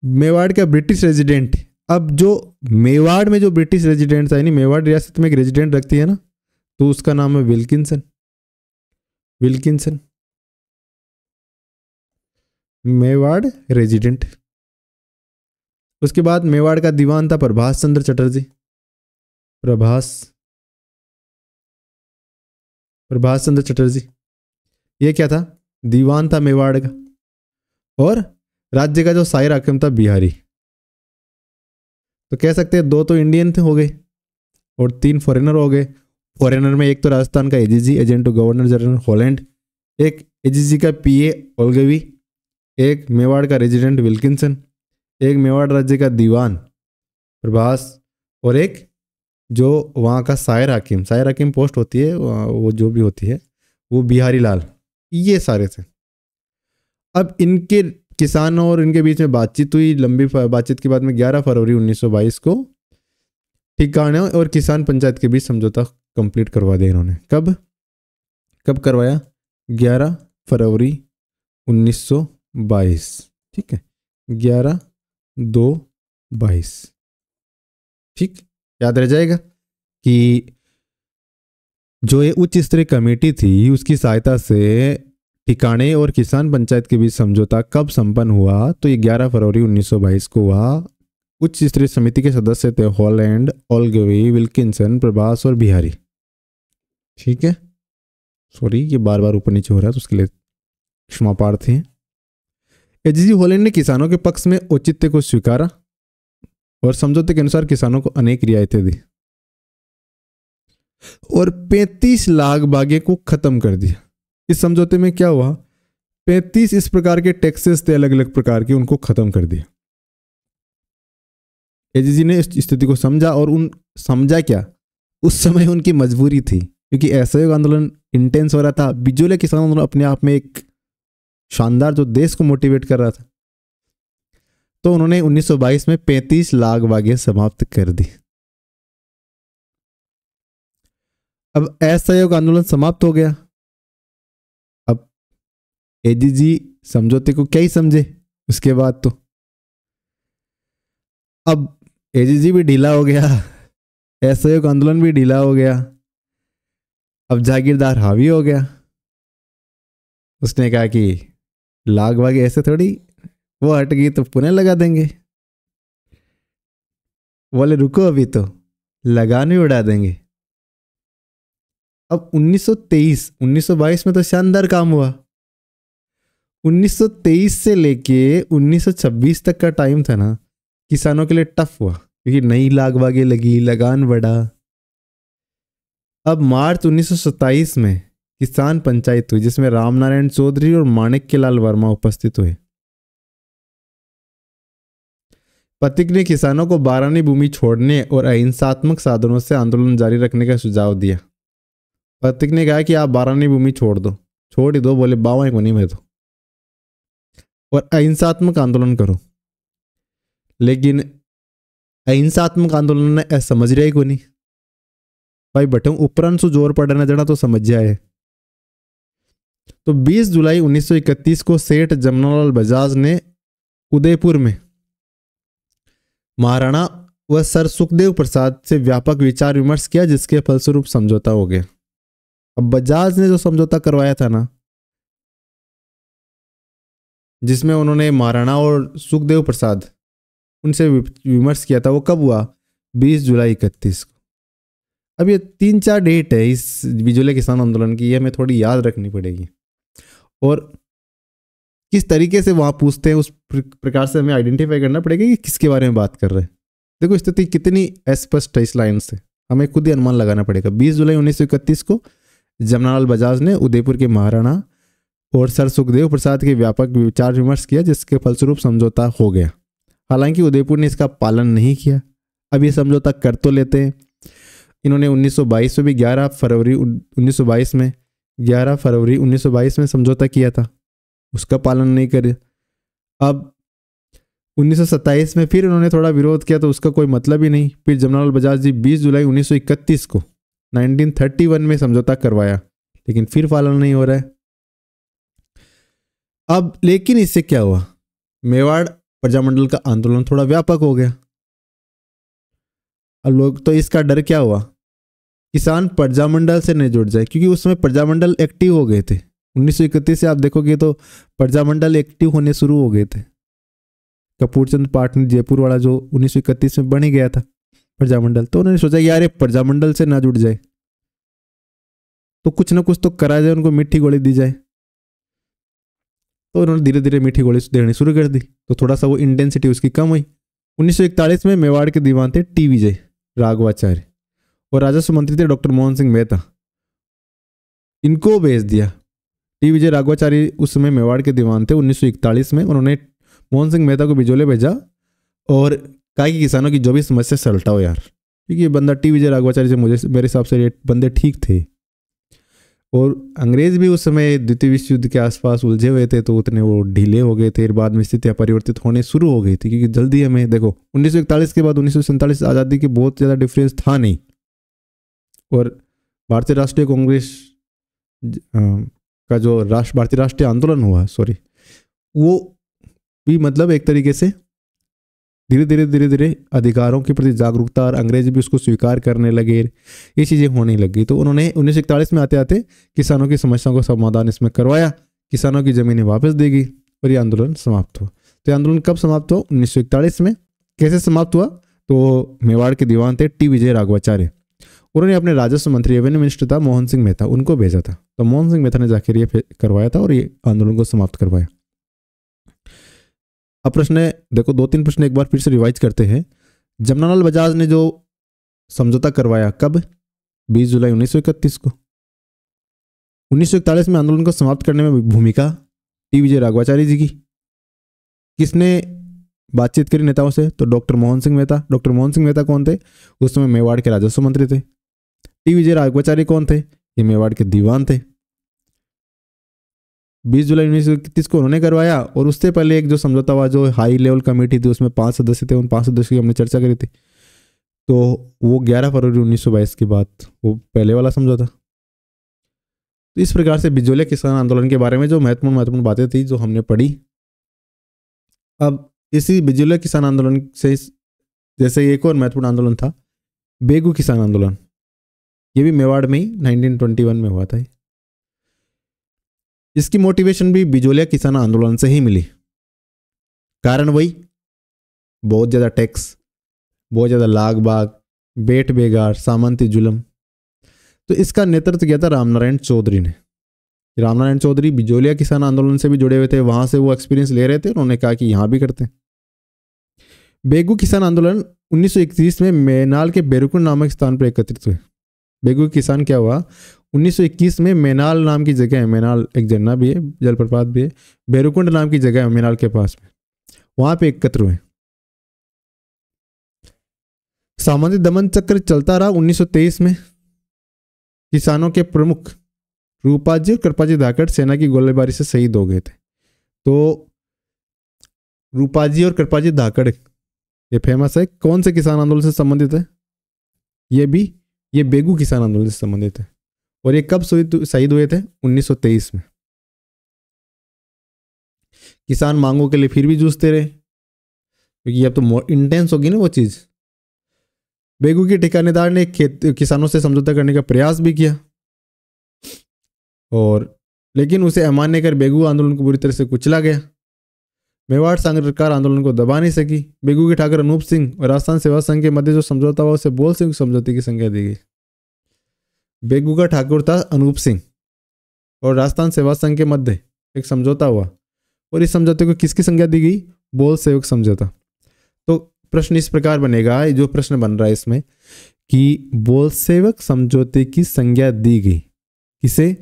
मेवाड़ का ब्रिटिश रेजिडेंट, अब जो मेवाड़ में जो ब्रिटिश रेजिडेंट था, यानी मेवाड़ रियासत में एक रेजिडेंट रखती है ना, तो उसका नाम है विल्किंसन। मेवाड़ रेजिडेंट। उसके बाद मेवाड़ का दीवान था प्रभाष चंद्र चटर्जी। प्रभाष चंद्र चटर्जी, ये क्या था? दीवान था मेवाड़ का। और राज्य का जो सायर हाकिम था बिहारी। तो कह सकते हैं दो तो इंडियन थे हो गए और तीन फॉरेनर हो गए। फॉरेनर में एक तो राजस्थान का AGG agent to governor general Holland, एक एजीजी का पीए ओलगवी, एक मेवाड़ का रेजिडेंट विल्किंसन, एक मेवाड़ राज्य का दीवान प्रभास और एक जो वहाँ का सायर हाकिम पोस्ट होती है वो जो भी होती है वो बिहारी लाल। ये सारे थे। अब इनके किसानों और इनके बीच में बातचीत हुई। लंबी बातचीत के बाद में 11 फरवरी 1922 को ठिकाने और किसान पंचायत के बीच समझौता कंप्लीट करवा दिया इन्होंने। कब करवाया? 11 फरवरी 1922, ठीक है, 11/2/22, ठीक, याद रह जाएगा कि जो ये उच्च स्तरीय कमेटी थी उसकी सहायता से ठिकाने और किसान पंचायत के बीच समझौता कब संपन्न हुआ? तो ये 11 फरवरी 1922 को हुआ। उच्च स्तरीय समिति के सदस्य थे हॉलैंड, ओलगवी, विल्किंसन, प्रभास और बिहारी, ठीक है। सॉरी, ये बार बार ऊपर नीचे हो रहा है तो उसके लिए क्षमा प्रार्थी हैं। एजीजी हॉलैंड ने किसानों के पक्ष में औचित्य को स्वीकारा और समझौते के अनुसार किसानों को अनेक रियायतें दी और 35 लाख बागे को खत्म कर दिया। इस समझौते में क्या हुआ? 35 इस प्रकार के टैक्सेस थे अलग अलग प्रकार के, उनको खत्म कर दिया। एजीजी ने इस स्थिति को समझा और समझा क्या, उस समय उनकी मजबूरी थी क्योंकि असहयोग आंदोलन इंटेंस हो रहा था। बिजोलिया किसान आंदोलन अपने आप में एक शानदार जो देश को मोटिवेट कर रहा था। तो उन्होंने 1922 में 35 लाख बागे समाप्त कर दी। अब असहयोग आंदोलन समाप्त हो गया। अब एजीजी समझौते को क्या ही समझे उसके बाद तो अब एजीजी भी ढीला हो गया, असहयोग आंदोलन भी ढीला हो गया। अब जागीरदार हावी हो गया। उसने कहा कि लाख बागे ऐसे थोड़ी, वो हट गई तो पुनः लगा देंगे। बोले रुको अभी तो लगान भी उड़ा देंगे। अब 1922 में तो शानदार काम हुआ। 1923 से लेके 1926 तक का टाइम था ना, किसानों के लिए टफ हुआ क्योंकि नई लाख बागे लगी, लगान बढ़ा। अब मार्च 1927 में किसान पंचायत हुई जिसमें रामनारायण चौधरी और माणिक्य लाल वर्मा उपस्थित हुए। पथिक ने किसानों को बारानी भूमि छोड़ने और अहिंसात्मक साधनों से आंदोलन जारी रखने का सुझाव दिया। पथिक ने कहा कि आप बारानी भूमि छोड़ ही दो, बोले बावाएं को नहीं मैं तो, और अहिंसात्मक आंदोलन करो। लेकिन अहिंसात्मक आंदोलन ने ऐसा समझ रहा ही को नहीं भाई, बटू उपरांत सु जोर पड़ना जड़ा तो समझ जाए। तो 20 जुलाई 1931 को सेठ जमनालाल बजाज ने उदयपुर में महाराणा व सर सुखदेव प्रसाद से व्यापक विचार विमर्श किया, जिसके फलस्वरूप समझौता हो गया। अब बजाज ने जो समझौता करवाया था ना, जिसमें उन्होंने महाराणा और सुखदेव प्रसाद उनसे विमर्श किया था, वो कब हुआ? 20 जुलाई 31 को। अब ये 3-4 डेट है इस बिजोले किसान आंदोलन की, ये हमें थोड़ी याद रखनी पड़ेगी, और किस तरीके से वहां पूछते हैं उस प्रकार से हमें आइडेंटिफाई करना पड़ेगा कि किसके बारे में बात कर रहे हैं। देखो स्थिति कितनी अस्पष्ट है इस लाइन से, हमें खुद ही अनुमान लगाना पड़ेगा। 20 जुलाई 1931 को जमनालाल बजाज ने उदयपुर के महाराणा और सर सुखदेव प्रसाद के व्यापक विचार विमर्श किया, जिसके फलस्वरूप समझौता हो गया। हालांकि उदयपुर ने इसका पालन नहीं किया। अब ये समझौता कर तो लेते हैं। इन्होंने 1922 में भी 11 फरवरी 1922 में समझौता किया था, उसका पालन नहीं करे। अब 1927 में फिर उन्होंने थोड़ा विरोध किया, तो उसका कोई मतलब ही नहीं। फिर जमनालाल बजाज जी 20 जुलाई 1931 को 1931 में समझौता करवाया, लेकिन फिर पालन नहीं हो रहा है। अब लेकिन इससे क्या हुआ? मेवाड़ प्रजामंडल का आंदोलन थोड़ा व्यापक हो गया। अब लोग तो इसका डर क्या हुआ, किसान प्रजामंडल से नहीं जुड़ जाए, क्योंकि उस समय प्रजामंडल एक्टिव हो गए थे। 1931 से आप देखोगे तो प्रजामंडल एक्टिव होने शुरू हो गए थे। कपूरचंद पाटनी जयपुर वाला जो 1931 में बन ही गया था प्रजामंडल, तो उन्होंने सोचा यार ये प्रजामंडल से ना जुड़ जाए तो कुछ ना कुछ तो करा जाए, उनको मीठी गोली दी जाए। तो उन्होंने धीरे धीरे मीठी गोली देनी शुरू कर दी, तो थोड़ा सा वो इंटेंसिटी उसकी कम हुई। 1941 में मेवाड़ के दीवान थे टी विजय राघवाचार्य और राजस्व मंत्री थे डॉक्टर मोहन सिंह मेहता। इनको भेज दिया। टी विजय राघवाचार्य उस समय मेवाड़ के दीवान थे। 1941 में उन्होंने मोहन सिंह मेहता को बिजोले भेजा और कहा कि किसानों की जो भी समस्या सलटाओ यार, क्योंकि ये बंदा टी विजय राघवाचार्य से मेरे हिसाब से ये बंदे ठीक थे। और अंग्रेज भी उस समय द्वितीय विश्व युद्ध के आसपास उलझे हुए थे, तो उतने वो ढीले हो गए थे। बाद में स्थितियाँ परिवर्तित होने शुरू हो गई थी, क्योंकि जल्दी हमें देखो 1941 के बाद 1947 आज़ादी के बहुत ज़्यादा डिफरेंस था नहीं। और भारतीय राष्ट्रीय कांग्रेस का जो भारतीय राष्ट्रीय आंदोलन हुआ वो भी मतलब एक तरीके से धीरे धीरे अधिकारों के प्रति जागरूकता, और अंग्रेज भी उसको स्वीकार करने लगे, ये चीज़ें होने लगी। तो उन्होंने 1941 में आते आते किसानों की समस्याओं का समाधान इसमें करवाया, किसानों की ज़मीनें वापस दी गई और ये आंदोलन समाप्त हुआ। तो ये आंदोलन कब समाप्त हुआ? 1941 में। कैसे समाप्त हुआ? तो मेवाड़ के दीवान थे टी विजय राघवाचार्य, उन्होंने अपने राजस्व मंत्री रेवेन्यू मिनिस्टर था मोहन सिंह मेहता, उनको भेजा था। तो मोहन सिंह मेहता ने जाकर ये करवाया था और ये आंदोलन को समाप्त करवाया। अब प्रश्न है, देखो 2-3 प्रश्न एक बार फिर से रिवाइज करते हैं। जमनालाल बजाज ने जो समझौता करवाया कब? 20 जुलाई 1931 को। 1941 में आंदोलन को समाप्त करने में भूमिका टी विजय राघवाचार्य जी की। किसने बातचीत करी नेताओं से? तो डॉक्टर मोहन सिंह मेहता। डॉक्टर मोहन सिंह मेहता कौन थे? उस समय मेवाड़ के राजस्व मंत्री थे। टी विजय राघवाचार्य कौन थे? ये मेवाड़ के दीवान थे। 20 जुलाई 1931 को उन्होंने करवाया, और उससे पहले एक जो समझौता हुआ, जो हाई लेवल कमेटी थी, उसमें 5 सदस्य थे, उन 5 सदस्यों की हमने चर्चा करी थी। तो वो 11 फरवरी 1922 के बाद वो पहले वाला समझौता। तो इस प्रकार से बिजोले किसान आंदोलन के बारे में जो महत्वपूर्ण बातें थी जो हमने पढ़ी। अब इसी बिजोले किसान आंदोलन से जैसे एक और महत्वपूर्ण आंदोलन था बेगू किसान आंदोलन, ये भी मेवाड़ में ही 1921 में हुआ था। इसकी मोटिवेशन भी बिजोलिया किसान आंदोलन से ही मिली। कारण वही, बहुत ज़्यादा टैक्स, बहुत ज़्यादा लाग बाग, बेट बेगार, सामंती जुल्म। तो इसका नेतृत्व किया था रामनारायण चौधरी ने। रामनारायण चौधरी बिजोलिया किसान आंदोलन से भी जुड़े हुए थे, वहां से वो एक्सपीरियंस ले रहे थे। उन्होंने कहा कि यहाँ भी करते हैं। बेगू किसान आंदोलन 1931 में मैनाल के बेरुकुंड नामक स्थान पर एकत्रित हुए। बेगू किसान क्या हुआ? 1921 में मैनाल नाम की जगह है, मैनाल एक झरना भी है, जलप्रपात भी है, बेरुकुंड नाम की जगह है मैनाल के पास में, वहाँ पे एकत्र हुए। सामंती दमन चक्र चलता रहा। 1923 में किसानों के प्रमुख रूपाजी और कृपाजी धाकड़ सेना की गोलीबारी से शहीद हो गए थे। तो रूपाजी और कृपाजी धाकड़ ये फेमस है, कौन से किसान आंदोलन से संबंधित है? ये बेगू किसान आंदोलन से संबंधित है। और ये कब शहीद हुए थे? 1923 में। किसान मांगों के लिए फिर भी जूझते रहे, क्योंकि अब तो इंटेंस होगी ना वो चीज। बेगू के ठिकानेदार ने किसानों से समझौता करने का प्रयास भी किया, और लेकिन उसे अमान्य कर बेगू आंदोलन को बुरी तरह से कुचला गया। मेवाड़ सरकार आंदोलन को दबा नहीं सकी। बेगू के ठाकुर अनूप सिंह और राजस्थान सेवा संघ के मध्य जो समझौता हुआ उसे बोल सिंह समझौते की संज्ञा दी गई। बेगू का ठाकुर था अनूप सिंह और राजस्थान सेवा संघ के मध्य एक समझौता हुआ, और इस समझौते को किसकी संज्ञा दी गई? बोल सेवक समझौता। तो प्रश्न इस प्रकार बनेगा, जो प्रश्न बन रहा है इसमें, कि बोल सेवक समझौते की संज्ञा दी गई किसे?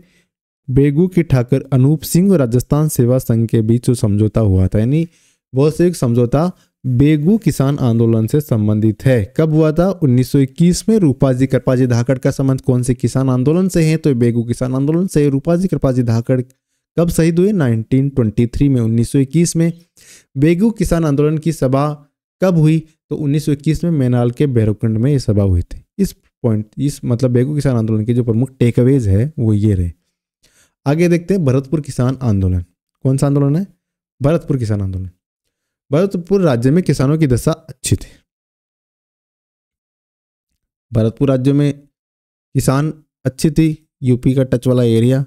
बेगू की ठाकुर अनूप सिंह और राजस्थान सेवा संघ के बीच जो समझौता हुआ था, यानी बोल सेवक समझौता बेगू किसान आंदोलन से संबंधित है। कब हुआ था? 1921 में। रूपाजी कृपाजी धाकड़ का संबंध कौन से किसान आंदोलन से है? तो बेगू किसान आंदोलन से। रूपाजी कृपाजी धाकड़ कब शहीद हुए? 1923 में। 1921 में। बेगू किसान आंदोलन की सभा कब हुई? तो 1921 में मैनाल के भैरवकुंड में ये सभा हुई थी। इस मतलब बेगू किसान आंदोलन के जो प्रमुख टेकअवेज है वो ये रहे। आगे देखते हैं भरतपुर किसान आंदोलन। कौन सा आंदोलन है? भरतपुर किसान आंदोलन। भरतपुर राज्य में किसानों की दशा अच्छी थी। भरतपुर राज्य में किसान अच्छी थी। यूपी का टच वाला एरिया,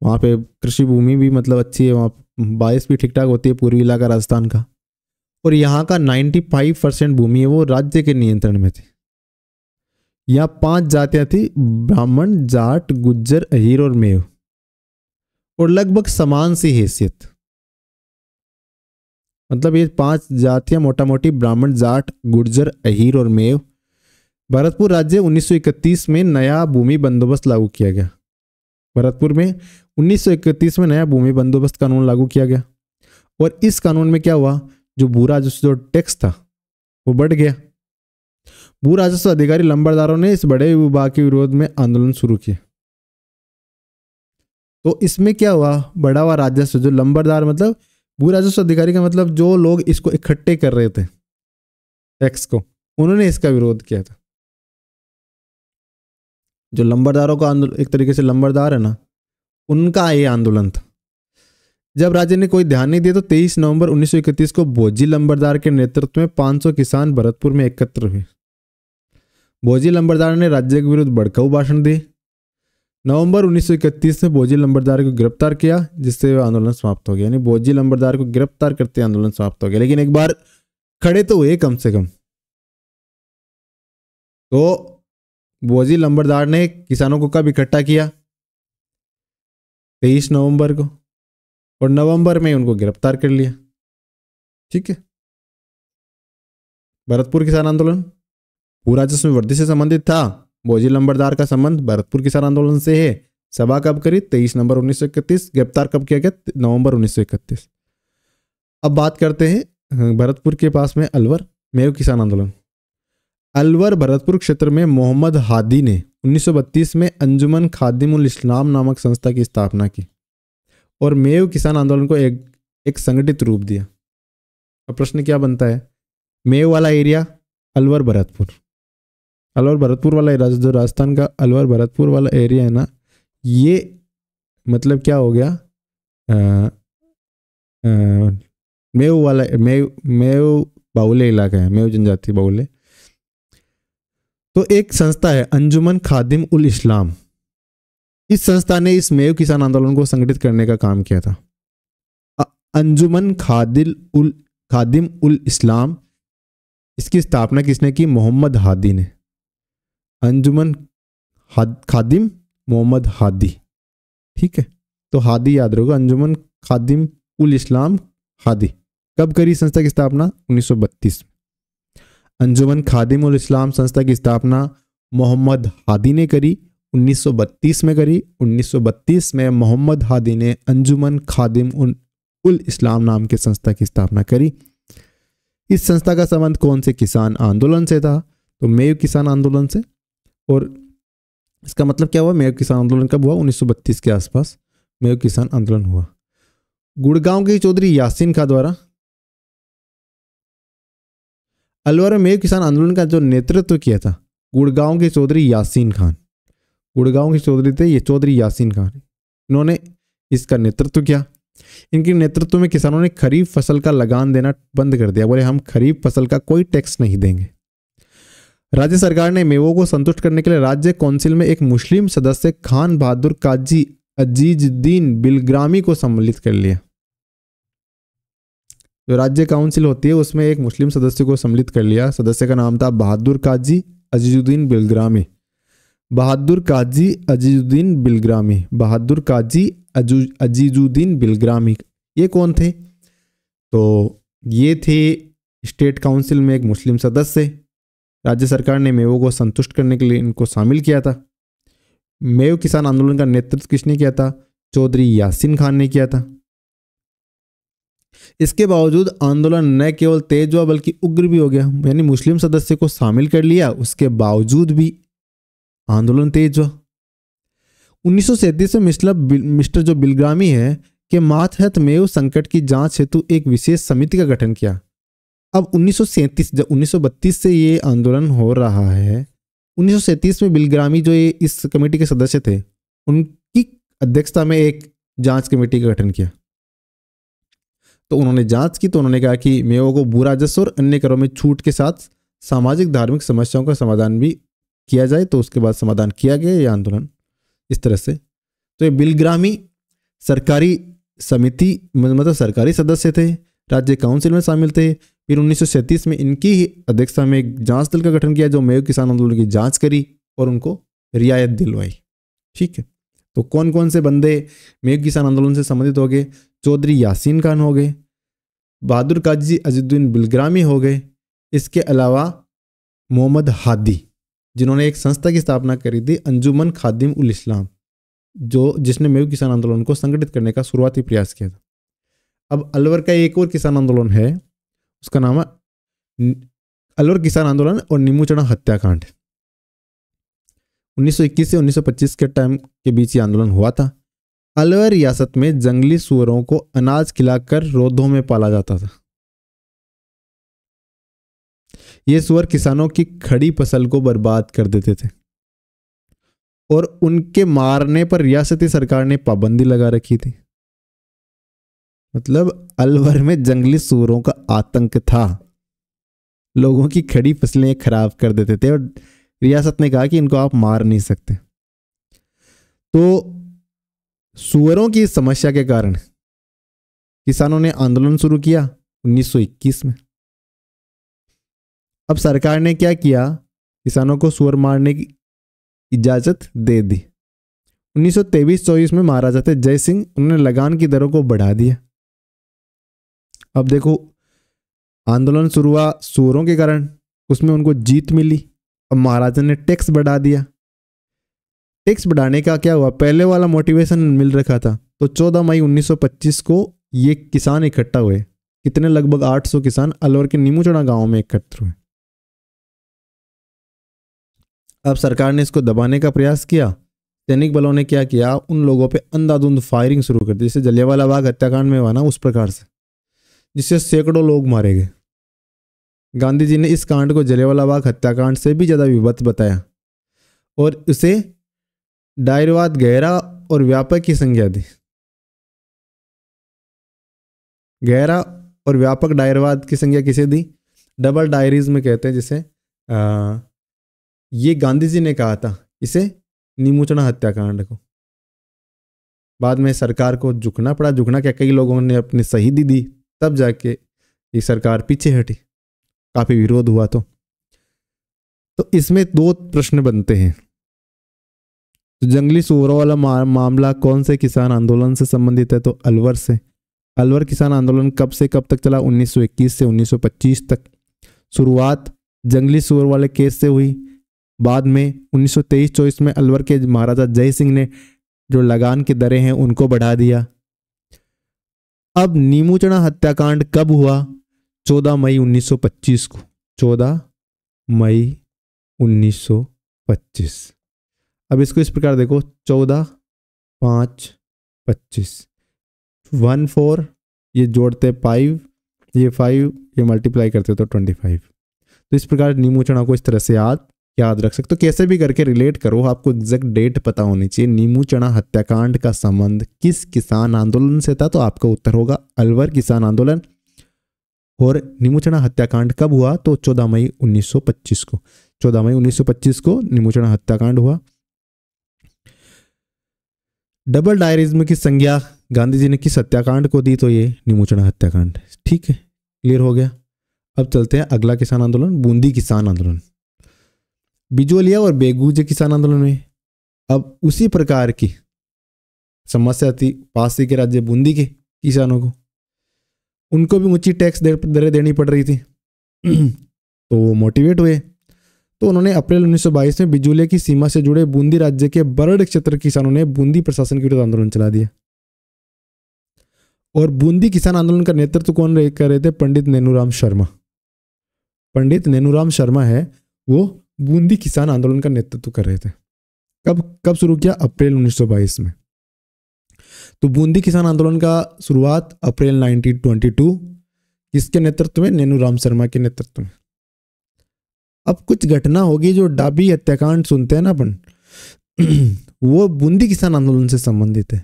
वहाँ पे कृषि भूमि भी मतलब अच्छी है, वहाँ बारिश भी ठीक ठाक होती है, पूर्वी इलाका राजस्थान का। और यहाँ का 95% भूमि है वो राज्य के नियंत्रण में थी। यहाँ 5 जातियां थी, ब्राह्मण, जाट, गुज्जर, अहीर और मेव, और लगभग समान सी हैसियत। मतलब ये 5 जातियां मोटा मोटी ब्राह्मण, जाट, गुर्जर, अहीर और मेव। भरतपुर राज्य 1931 में नया भूमि बंदोबस्त लागू किया गया। भरतपुर में 1931 में नया भूमि बंदोबस्त कानून लागू किया गया, और इस कानून में क्या हुआ? जो भू राजस्व जो टैक्स था वो बढ़ गया। भू राजस्व अधिकारी लंबरदारों ने इस बड़े विभाग के विरोध में आंदोलन शुरू किया। तो इसमें क्या हुआ? बढ़ा हुआ राजस्व, जो लंबरदार मतलब भू राजस्व अधिकारी का मतलब जो लोग इसको इकट्ठे कर रहे थे टैक्स को, उन्होंने इसका विरोध किया था। जो लंबरदारों का आंदोलन, एक तरीके से लंबरदार है ना, उनका ये आंदोलन था। जब राज्य ने कोई ध्यान नहीं दिया तो 23 नवंबर 1931 को भोजी लंबरदार के नेतृत्व में 500 किसान भरतपुर में एकत्र हुए। भोजी लंबरदार ने राज्य के विरुद्ध भड़काऊ भाषण दिए। नवंबर 1931 में भोजी लंबरदार को गिरफ्तार किया, जिससे वह आंदोलन समाप्त हो गया। यानी भोजी लंबरदार को गिरफ्तार करते आंदोलन समाप्त हो गया, लेकिन एक बार खड़े तो हुए कम से कम। तो भोजी लंबरदार ने किसानों को कब इकट्ठा किया? 23 नवंबर को, और नवंबर में उनको गिरफ्तार कर लिया। ठीक है। भरतपुर किसान आंदोलन भू राजस्व वृद्धि से संबंधित था। भोजी लंबरदार का संबंध भरतपुर किसान आंदोलन से है। सभा कब करी? 23 नवंबर 1931। गिरफ्तार कब किया गया? नवंबर 1931। अब बात करते हैं भरतपुर के पास में अलवर मेव किसान आंदोलन। अलवर भरतपुर क्षेत्र में मोहम्मद हादी ने 1932 में अंजुमन खादिम उल इस्लाम नामक संस्था की स्थापना की और मेव किसान आंदोलन को एक संगठित रूप दिया। अब प्रश्न क्या बनता है? मेव वाला एरिया अलवर भरतपुर, अलवर भरतपुर वाला जो राजस्थान का अलवर भरतपुर वाला एरिया है ना, ये मतलब क्या हो गया? मेव वाला मेव बाहुल्य इलाका है, मेव जनजाति बाहुल्य। तो एक संस्था है अंजुमन खादिम उल इस्लाम। इस संस्था ने इस मेव किसान आंदोलन को संगठित करने का काम किया था। अंजुमन खादिम उल इस्लाम, इसकी स्थापना किसने की? मोहम्मद हादी ने। अंजुमन खादिम मोहम्मद हादी। ठीक है, तो हादी याद रहोगा, अंजुमन खादिम उल इस्लाम हादी। कब करी संस्था की स्थापना? 1932। अंजुमन खादिम उल इस्लाम संस्था की स्थापना मोहम्मद हादी ने करी, 1932 में करी। 1932 में मोहम्मद हादी ने अंजुमन खादिम उल इस्लाम नाम के संस्था की स्थापना करी। इस संस्था का संबंध कौन से किसान आंदोलन से था? तो मेव किसान आंदोलन से। और इसका मतलब क्या हुआ, मेव किसान आंदोलन कब हुआ, 1932 के आसपास मेव किसान आंदोलन हुआ। गुड़गांव के चौधरी यासीन खां द्वारा अलवर में मेव किसान आंदोलन का जो नेतृत्व किया था गुड़गांव के चौधरी यासीन खान, गुड़गांव के चौधरी थे ये चौधरी यासीन खान, इन्होंने इसका नेतृत्व किया। इनके नेतृत्व में किसानों ने खरीफ फसल का लगान देना बंद कर दिया, बोले हम खरीफ फसल का कोई टैक्स नहीं देंगे। राज्य सरकार ने मेवों को संतुष्ट करने के लिए राज्य काउंसिल में एक मुस्लिम सदस्य खान बहादुर काजी अजीजुद्दीन बिलग्रामी को सम्मिलित कर लिया। जो राज्य काउंसिल होती है उसमें एक मुस्लिम सदस्य को सम्मिलित कर लिया। सदस्य का नाम था बहादुर काजी अजीजुद्दीन बिलग्रामी, बहादुर काजी अजीजुद्दीन बिलग्रामी, बहादुर काजी अजीजुद्दीन बिलग्रामी। ये कौन थे, तो ये थे स्टेट काउंसिल में एक मुस्लिम सदस्य। राज्य सरकार ने मेवों को संतुष्ट करने के लिए इनको शामिल किया था। मेव किसान आंदोलन का नेतृत्व किसने किया था, चौधरी यासीन खान ने किया था। इसके बावजूद आंदोलन न केवल तेज हुआ बल्कि उग्र भी हो गया, यानी मुस्लिम सदस्य को शामिल कर लिया, उसके बावजूद भी आंदोलन तेज हुआ। 1937 में मिस्टर जो बिलग्रामी है के मातहत मेव संकट की जांच हेतु एक विशेष समिति का गठन किया। अब 1937 जब 1932 से ये आंदोलन हो रहा है, 1937 में बिलग्रामी जो ये इस कमेटी के सदस्य थे उनकी अध्यक्षता में एक जांच कमेटी का गठन किया। तो उन्होंने जांच की तो उन्होंने कहा कि मेवों को भू राजस्व और अन्य करों में छूट के साथ सामाजिक धार्मिक समस्याओं का समाधान भी किया जाए। तो उसके बाद समाधान किया गया ये आंदोलन इस तरह से। तो ये बिलग्रामी सरकारी समिति मतलब सरकारी सदस्य थे, राज्य काउंसिल में शामिल थे। फिर 1937 में इनकी ही अध्यक्षता में एक जांच दल का गठन किया जो मेव किसान आंदोलन की जांच करी और उनको रियायत दिलवाई। ठीक है, तो कौन कौन से बंदे मेव किसान आंदोलन से संबंधित हो गए, चौधरी यासीन खान हो गए, बहादुर काजी अजीजुद्दीन बिलग्रामी हो गए, इसके अलावा मोहम्मद हादी जिन्होंने एक संस्था की स्थापना करी थी अंजुमन खादिम उल इस्लाम, जो जिसने मेव किसान आंदोलन को संगठित करने का शुरुआती प्रयास किया था। अब अलवर का एक और किसान आंदोलन है, उसका नाम है अलवर किसान आंदोलन और नीमूचना हत्याकांड। 1921 से 1925 के टाइम के बीच ये आंदोलन हुआ था। अलवर रियासत में जंगली सुअरों को अनाज खिलाकर रोधों में पाला जाता था। ये सुअर किसानों की खड़ी फसल को बर्बाद कर देते थे और उनके मारने पर रियासती सरकार ने पाबंदी लगा रखी थी। मतलब अलवर में जंगली सुअरों का आतंक था, लोगों की खड़ी फसलें खराब कर देते थे और रियासत ने कहा कि इनको आप मार नहीं सकते। तो सुअरों की समस्या के कारण किसानों ने आंदोलन शुरू किया 1921 में। अब सरकार ने क्या किया, किसानों को सुअर मारने की इजाजत दे दी। 1923-24 में महाराजा थे जय सिंह, उन्होंने लगान की दरों को बढ़ा दिया। अब देखो आंदोलन शुरू हुआ सुअरों के कारण, उसमें उनको जीत मिली। अब महाराजा ने टैक्स बढ़ा दिया। टैक्स बढ़ाने का क्या हुआ, पहले वाला मोटिवेशन मिल रखा था। तो 14 मई 1925 को ये किसान इकट्ठा हुए, कितने, लगभग 800 किसान अलवर के नीमूचना गांव में एकत्र हुए। अब सरकार ने इसको दबाने का प्रयास किया। सैनिक बलों ने क्या किया, उन लोगों पे अंधाधुंध फायरिंग शुरू कर दी, जैसे जलियांवाला बाग हत्याकांड में हुआ ना, उस प्रकार से, जिससे सैकड़ों लोग मारे गए। गांधी जी ने इस कांड को जलियांवाला बाग हत्याकांड से भी ज्यादा विभत्स बताया और उसे डायरवाद गहरा और व्यापक की संज्ञा दी। गहरा और व्यापक डायरवाद की संज्ञा किसे दी, डबल डायरीज में कहते हैं जिसे। ये गांधी जी ने कहा था इसे नीमूचना हत्याकांड को। बाद में सरकार को झुकना पड़ा, झुकना क्या, कई लोगों ने अपनी शहीदी दी, तब जाके ये सरकार पीछे हटी, काफी विरोध हुआ। तो इसमें दो प्रश्न बनते हैं। तो जंगली सुअरों वाला मामला कौन से किसान आंदोलन से संबंधित है, तो अलवर से। अलवर किसान आंदोलन कब से कब तक चला, 1921 से 1925 तक। शुरुआत जंगली सुअर वाले केस से हुई, बाद में 1923-24 में अलवर के महाराजा जय सिंह ने जो लगान की दरें हैं उनको बढ़ा दिया। अब नीमूचना हत्याकांड कब हुआ, 14 मई 1925 को। 14 मई 1925। अब इसको इस प्रकार देखो, 14, 5, 25, 1, 4, ये जोड़ते 5, ये 5, ये मल्टीप्लाई करते तो 25। तो इस प्रकार नीमू चना को इस तरह से याद रख सकते हो। कैसे भी करके रिलेट करो, आपको एग्जैक्ट डेट पता होनी चाहिए। नीमू चना हत्याकांड का संबंध किस किसान आंदोलन से था, तो आपका उत्तर होगा अलवर किसान आंदोलन। और नीमू चना हत्याकांड कब हुआ, तो 14 मई 1925 को। 14 मई 1925 को नीमू चना हत्याकांड हुआ। डबल डायरिज्म की संज्ञा गांधी जी ने किस हत्याकांड को दी, तो ये नीमू चना हत्याकांड। ठीक है, क्लियर हो गया। अब चलते हैं अगला किसान आंदोलन, बूंदी किसान आंदोलन। बिजोलिया और बेगूजे किसान आंदोलन में अब उसी प्रकार की समस्या थी। पास के राज्य बूंदी के किसानों को, उनको भी ऊंची टैक्स दरें देनी पड़ रही थी। तो वो मोटिवेट हुए, तो उन्होंने अप्रैल 1922 में बिजोलिया की सीमा से जुड़े बूंदी राज्य के बरड़ क्षेत्र किसानों ने बूंदी प्रशासन के विरुद्ध आंदोलन चला दिया। और बूंदी किसान आंदोलन का नेतृत्व कौन कर रहे थे, पंडित नेनूराम शर्मा। पंडित नेनूराम शर्मा है, वो बूंदी किसान आंदोलन का नेतृत्व कर रहे थे। कब शुरू किया, अप्रैल 1922 में। तो बूंदी किसान आंदोलन का शुरुआत अप्रैल 1922, किसके नेतृत्व में, नेनूराम शर्मा के नेतृत्व में। अब कुछ घटना होगी जो डाबी हत्याकांड सुनते हैं ना अपन, वो बूंदी किसान आंदोलन से संबंधित है।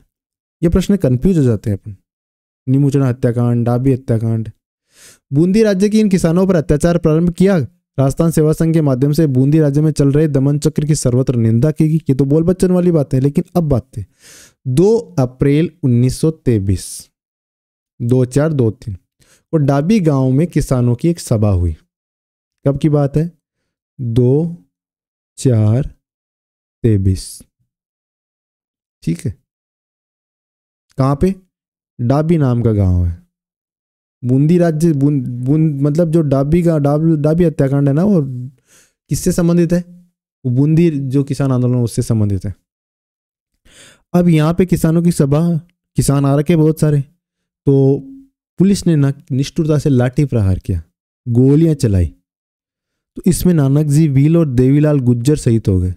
ये प्रश्न कंफ्यूज हो जाते हैं अपन, नीमू चना हत्याकांड, डाबी हत्याकांड। बूंदी राज्य की इन किसानों पर अत्याचार प्रारंभ किया। राजस्थान सेवा संघ के माध्यम से बूंदी राज्य में चल रहे दमन चक्र की सर्वत्र निंदा की गई। ये तो बोल बच्चन वाली बात है, लेकिन अब बात है 2 अप्रैल 1923, 2423 और डाबी गांव में किसानों की एक सभा हुई। कब की बात है, 2/4/23। ठीक है, कहां पे, डाबी नाम का गांव है। बूंदी राज्य मतलब जो डाबी हत्याकांड है ना, वो किससे संबंधित है, वो बूंदी जो किसान आंदोलन उससे संबंधित है। अब यहाँ पे किसानों की सभा, किसान आ रखे बहुत सारे, तो पुलिस ने निष्ठुरता से लाठी प्रहार किया, गोलियां चलाई। तो इसमें नानक जी भील और देवीलाल गुज्जर शहीद हो गए।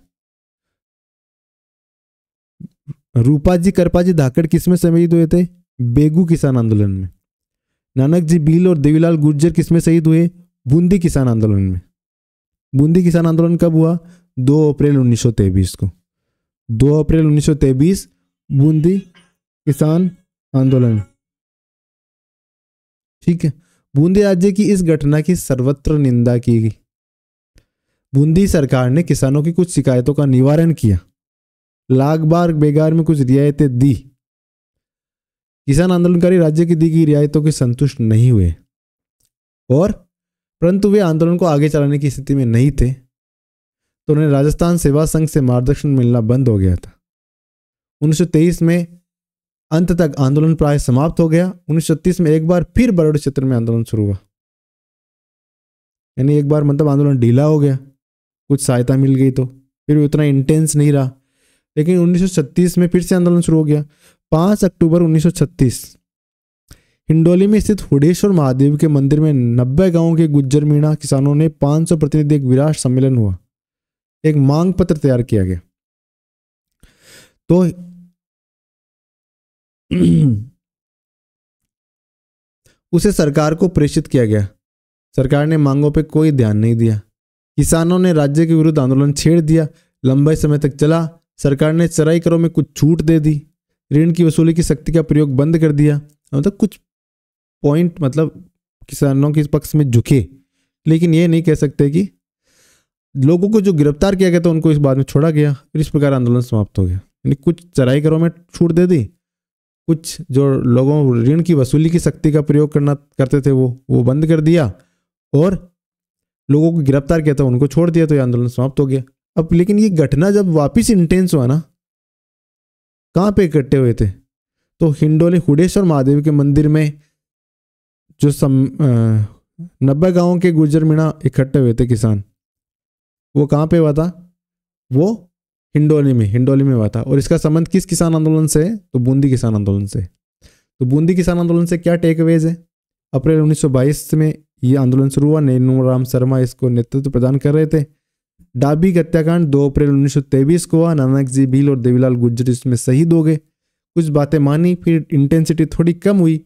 रूपाजी करपाजी धाकड़ किसमें शहीद हुए थे, बेगू किसान आंदोलन में। नानक जी भील और देवीलाल गुर्जर किसमें शहीद हुए, बूंदी किसान आंदोलन में। बूंदी किसान आंदोलन कब हुआ, 2 अप्रैल 1923 को। 2 अप्रैल 1923 बूंदी किसान आंदोलन। ठीक है, बूंदी राज्य की इस घटना की सर्वत्र निंदा की गई। बूंदी सरकार ने किसानों की कुछ शिकायतों का निवारण किया, लाख बार बेगार में कुछ रियायतें दी। किसान आंदोलनकारी राज्य की दी गई रियायतों के संतुष्ट नहीं हुए और परंतु वे आंदोलन को आगे चलाने की स्थिति में नहीं थे, तो उन्हें राजस्थान सेवा संघ से मार्गदर्शन मिलना बंद हो गया था। 1923 में अंत तक आंदोलन प्राय समाप्त हो गया। 1936 में एक बार फिर बरौड़ क्षेत्र में आंदोलन शुरू हुआ, यानी एक बार मतलब आंदोलन ढीला हो गया, कुछ सहायता मिल गई तो फिर उतना इंटेंस नहीं रहा। लेकिन 1936 में फिर से आंदोलन शुरू हो गया। 5 अक्टूबर 1936 हिंडोली में स्थित हुडेश्वर महादेव के मंदिर में 90 गांवों के गुज्जर मीणा किसानों ने 500 प्रतिनिधि एक विराट सम्मेलन हुआ। एक मांग पत्र तैयार किया गया। तो उसे सरकार को प्रेषित किया गया। सरकार ने मांगों पे कोई ध्यान नहीं दिया। किसानों ने राज्य के विरुद्ध आंदोलन छेड़ दिया, लंबे समय तक चला। सरकार ने चराई करों में कुछ छूट दे दी, ऋण की वसूली की शक्ति का प्रयोग बंद कर दिया। मतलब कुछ पॉइंट मतलब किसानों के पक्ष में झुके, लेकिन ये नहीं कह सकते कि लोगों को जो गिरफ्तार किया गया था उनको इस बाद में छोड़ा गया। फिर इस प्रकार आंदोलन समाप्त हो गया। यानी कुछ चराई करों में छूट दे दी, कुछ जो लोगों ऋण की वसूली की शक्ति का प्रयोग करते थे वो बंद कर दिया, और लोगों को गिरफ्तार किया था उनको छोड़ दिया, तो ये आंदोलन समाप्त हो गया। अब लेकिन ये घटना जब वापिस इंटेंस हुआ ना, कहाँ पे इकट्ठे हुए थे, तो हिंडोली हुडेश्वर महादेव के मंदिर में जो 90 गांवों के गुर्जर मीणा इकट्ठे हुए थे किसान, वो कहाँ पे हुआ था, वो हिंडोली में हुआ था। और इसका संबंध किस किसान आंदोलन से है, तो बूंदी किसान आंदोलन से। तो बूंदी किसान आंदोलन से क्या टेकअवेज है, अप्रैल 1922 में ये आंदोलन शुरू हुआ। नेनूराम शर्मा इसको नेतृत्व प्रदान कर रहे थे। डाबी का हत्याकांड 2 अप्रैल 1923 को हुआ। नानक जी भील और देवीलाल गुर्जर इसमें शहीद हो गए। कुछ बातें मानी, फिर इंटेंसिटी थोड़ी कम हुई।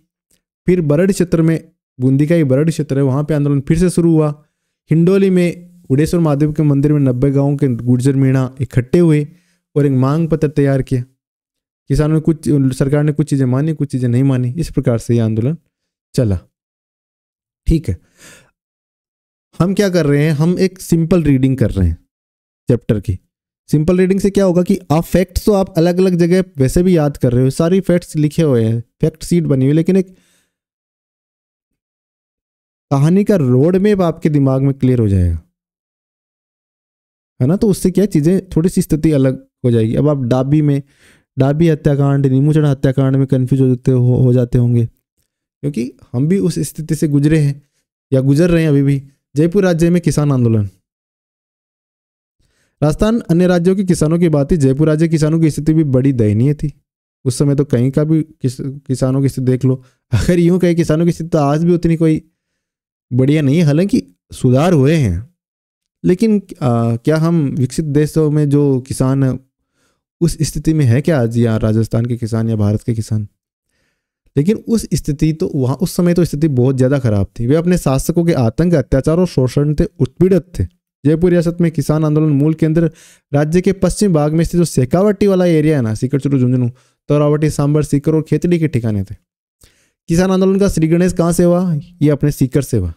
फिर बरड क्षेत्र में, बूंदी का ही बरड क्षेत्र है, वहाँ पे आंदोलन फिर से शुरू हुआ। हिंडोली में उड़ेश्वर महादेव के मंदिर में 90 गाँव के गुर्जर मीणा इकट्ठे हुए और एक मांग पत्र तैयार किया। किसानों ने कुछ, सरकार ने कुछ चीज़ें मानी, कुछ चीज़ें नहीं मानी। इस प्रकार से ये आंदोलन चला। ठीक है, हम क्या कर रहे हैं, हम एक सिंपल रीडिंग कर रहे हैं चैप्टर की। सिंपल रीडिंग से क्या होगा कि आप फैक्ट्स तो आप अलग अलग जगह वैसे भी याद कर रहे हो, सारी फैक्ट्स लिखे हुए हैं, फैक्ट सीट बनी हुई, लेकिन एक कहानी का रोड मैप आपके दिमाग में क्लियर हो जाएगा, है ना। तो उससे क्या चीज़ें थोड़ी सी स्थिति अलग हो जाएगी। अब आप डाबी हत्याकांड, नीमूचढ़ा हत्याकांड में कन्फ्यूज हो जाते होंगे, क्योंकि हम भी उस स्थिति से गुजरे हैं या गुजर रहे हैं अभी भी। जयपुर राज्य में किसान आंदोलन। राजस्थान अन्य राज्यों के किसानों की बात ही, जयपुर राज्य किसानों की स्थिति भी बड़ी दयनीय थी उस समय। तो कहीं का भी किसानों की स्थिति देख लो, अगर यूं कहे किसानों की स्थिति तो आज भी उतनी कोई बढ़िया नहीं है। हालांकि सुधार हुए हैं, लेकिन क्या हम विकसित देशों में जो किसान है उस स्थिति में है क्या आज या राजस्थान के किसान या भारत के किसान? लेकिन उस स्थिति तो वहाँ उस समय तो स्थिति बहुत ज़्यादा खराब थी। वे अपने शासकों के आतंक, अत्याचार और शोषण से उत्पीड़ित थे। जयपुर रियासत में किसान आंदोलन मूल केंद्र राज्य के पश्चिम भाग में स्थित जो शेखावटी वाला एरिया है ना, सीकर, चुरू, झुंझुनू, तोरावटी, सांबर, सीकर और खेतड़ी के ठिकाने थे। किसान आंदोलन का श्री गणेश कहाँ से हुआ? ये अपने सीकर से हुआ।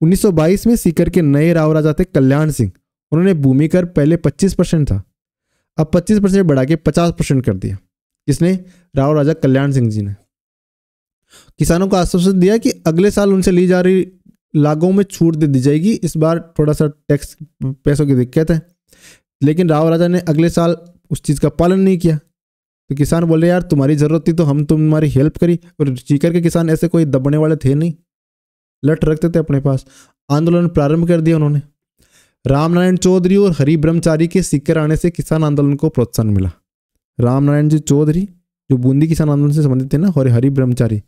1922 में सीकर के नए राव राजा थे कल्याण सिंह। उन्होंने भूमि कर पहले 25% था, अब 25% बढ़ा के 50% कर दिया। किसने? राव राजा कल्याण सिंह जी ने। किसानों को आश्वासन दिया कि अगले साल उनसे ली जा रही लागों में छूट दे दी जाएगी। इस बार थोड़ा सा टैक्स पैसों की दिक्कत है, लेकिन राव राजा ने अगले साल उस चीज़ का पालन नहीं किया। तो किसान बोले यार तुम्हारी ज़रूरत थी तो हम तुम्हारी हेल्प करी। और सीकर के किसान ऐसे कोई दबने वाले थे नहीं, लट रखते थे अपने पास। आंदोलन प्रारंभ कर दिया उन्होंने। रामनारायण चौधरी और हरि ब्रह्मचारी के सीकर आने से किसान आंदोलन को प्रोत्साहन मिला। रामनारायण जी चौधरी जो बूंदी किसान आंदोलन से संबंधित थे ना, और हरि ब्रह्मचारी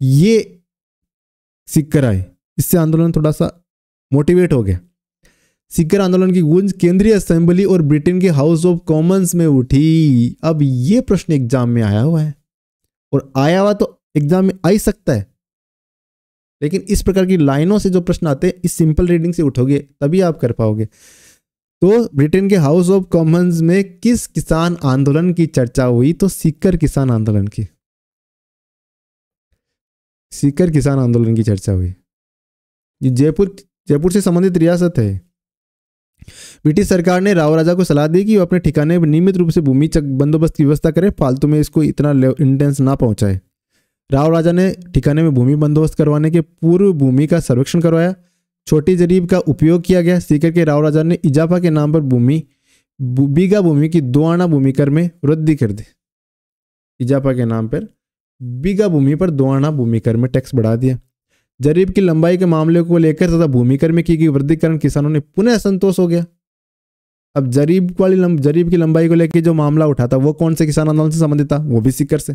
ये सीकर आए, इससे आंदोलन थोड़ा सा मोटिवेट हो गया। सीकर आंदोलन की गूंज केंद्रीय असेंबली और ब्रिटेन के हाउस ऑफ कॉमन्स में उठी। अब ये प्रश्न एग्जाम में आया हुआ है, और आया हुआ तो एग्जाम में आ ही सकता है, लेकिन इस प्रकार की लाइनों से जो प्रश्न आते हैं, इस सिंपल रीडिंग से उठोगे तभी आप कर पाओगे। तो ब्रिटेन के हाउस ऑफ कॉमन्स में किस किसान आंदोलन की चर्चा हुई? तो सीकर किसान आंदोलन की, सीकर किसान आंदोलन की चर्चा हुई। ये जयपुर से संबंधित रियासत है। ब्रिटिश सरकार ने राव राजा को सलाह दी कि वो अपने ठिकाने पर नियमित रूप से भूमि बंदोबस्त की व्यवस्था करे, फालतू में इसको इतना इंटेंस ना पहुंचाए। राव राजा ने ठिकाने में भूमि बंदोबस्त करवाने के पूर्व भूमि का सर्वेक्षण करवाया। छोटी जरीब का उपयोग किया गया। सीकर के राव राजा ने इजाफा के नाम पर बीघा भूमि की 2 आना भूमि कर में वृद्धि कर दी। इजाफा के नाम पर बीघा भूमि पर 2 आना भूमि कर में टैक्स बढ़ा दिया। जरीब की लंबाई के मामले को लेकर तथा भूमि कर में की गई वृद्धि कारण किसानों ने पुनः असंतोष हो गया। अब जरीब की लंबाई को लेकर जो मामला उठा था वो कौन से किसान आंदोलन से संबंधित था? वो भी सीकर से।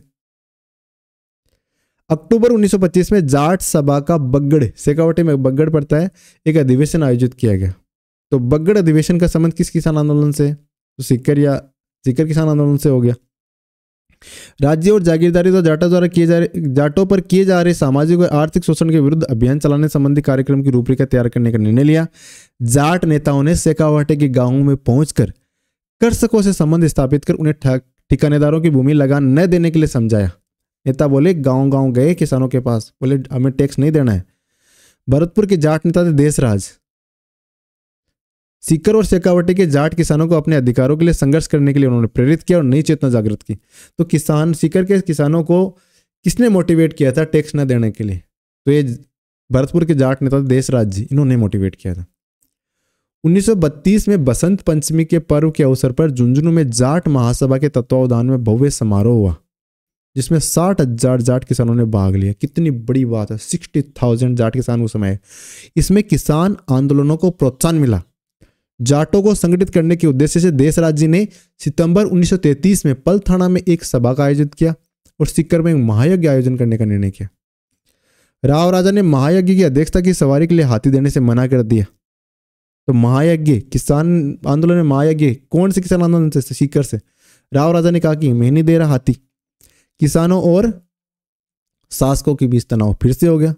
अक्टूबर 1925 में जाट सभा का बगड़, शेखावटी में बगड़ पड़ता है, एक अधिवेशन आयोजित किया गया। तो बगड़ अधिवेशन का संबंध किस किसान आंदोलन से? तो सीकर किसान आंदोलन से हो गया। राज्य और जागीरदारी तो जाटों पर किए जा रहे सामाजिक और आर्थिक शोषण के विरुद्ध अभियान चलाने संबंधी कार्यक्रम की रूपरेखा तैयार करने का निर्णय लिया। जाट नेताओं ने शेखावटी के गांवों में पहुंचकर कृषकों से संबंध स्थापित कर उन्हें ठिकानेदारों की भूमि लगान न देने के लिए समझाया। नेता बोले, गांव गए किसानों के पास, बोले हमें टैक्स नहीं देना है। भरतपुर के जाट नेता थे देशराज। सीकर और शेखावटी के जाट किसानों को अपने अधिकारों के लिए संघर्ष करने के लिए उन्होंने प्रेरित किया और नई चेतना जागृत की। तो सीकर के किसानों को किसने मोटिवेट किया था टैक्स न देने के लिए? तो ये भरतपुर के जाट नेता देशराज जी, इन्होंने मोटिवेट किया था। 1932 में बसंत पंचमी के पर्व के अवसर पर झुंझुनू में जाट महासभा के तत्वावधान में भव्य समारोह हुआ, जिसमें 60,000 जाट किसानों ने भाग लिया। कितनी बड़ी बात है, 60,000 जाट किसान उस समय। इसमें किसान आंदोलनों को प्रोत्साहन मिला। जाटों को संगठित करने के उद्देश्य से देशराज जी ने सितंबर 1933 में पलथाना में एक सभा का आयोजित किया और सीकर में एक महायज्ञ आयोजन करने का निर्णय किया। राव राजा ने महायज्ञ की अध्यक्षता की सवारी के लिए हाथी देने से मना कर दिया। तो महायज्ञ किसान आंदोलन में महायज्ञ कौन से किसान आंदोलन से? सीकर से। राव राजा ने कहा कि मैं नहीं दे रहा हाथी। किसानों और शासकों के बीच तनाव फिर से हो गया।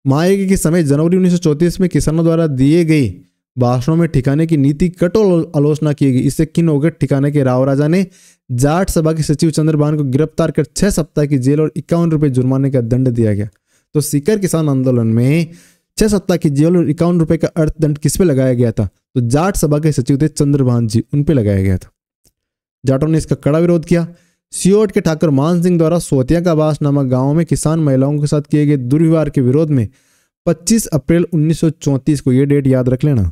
महायज्ञ के समय जनवरी 1934 में किसानों द्वारा दिए गए भाषणों में ठिकाने की नीति कठोर आलोचना की गई। इससे खिन्न होकर ठिकाने के राव राजा ने जाट सभा के सचिव चंद्रभान को गिरफ्तार कर 6 सप्ताह की जेल और 51 रुपये जुर्माने का दंड दिया गया। तो सीकर किसान आंदोलन में 6 सप्ताह की जेल और 51 रुपये का अर्थदंड किस पे लगाया गया था? तो जाट सभा के सचिव थे चंद्रभान जी, उन पे लगाया गया था। जाटों ने इसका कड़ा विरोध किया। सियोट के ठाकुर मान सिंह द्वारा सोतिया का बास नामक गांव में किसान महिलाओं के साथ किए गए दुर्व्यवहार के विरोध में 25 अप्रैल 1934 को, यह डेट याद रख लेना,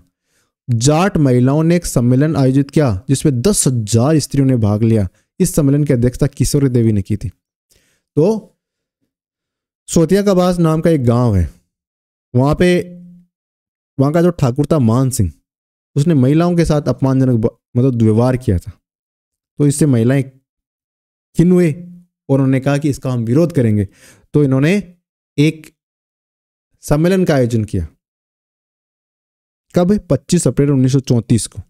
जाट महिलाओं ने एक सम्मेलन आयोजित किया जिसमें 10,000 स्त्रियों ने भाग लिया। इस सम्मेलन की अध्यक्षता किशोरी देवी ने की थी। तो सोतिया का बास नाम का एक गांव है, वहां का जो ठाकुर था मान सिंह, उसने महिलाओं के साथ अपमानजनक मतलब व्यवहार किया था। तो इससे महिलाएं खिन्न हुए और उन्होंने कहा कि इसका हम विरोध करेंगे। तो इन्होंने एक सम्मेलन का आयोजन किया। कब? 25 अप्रैल 1934 को।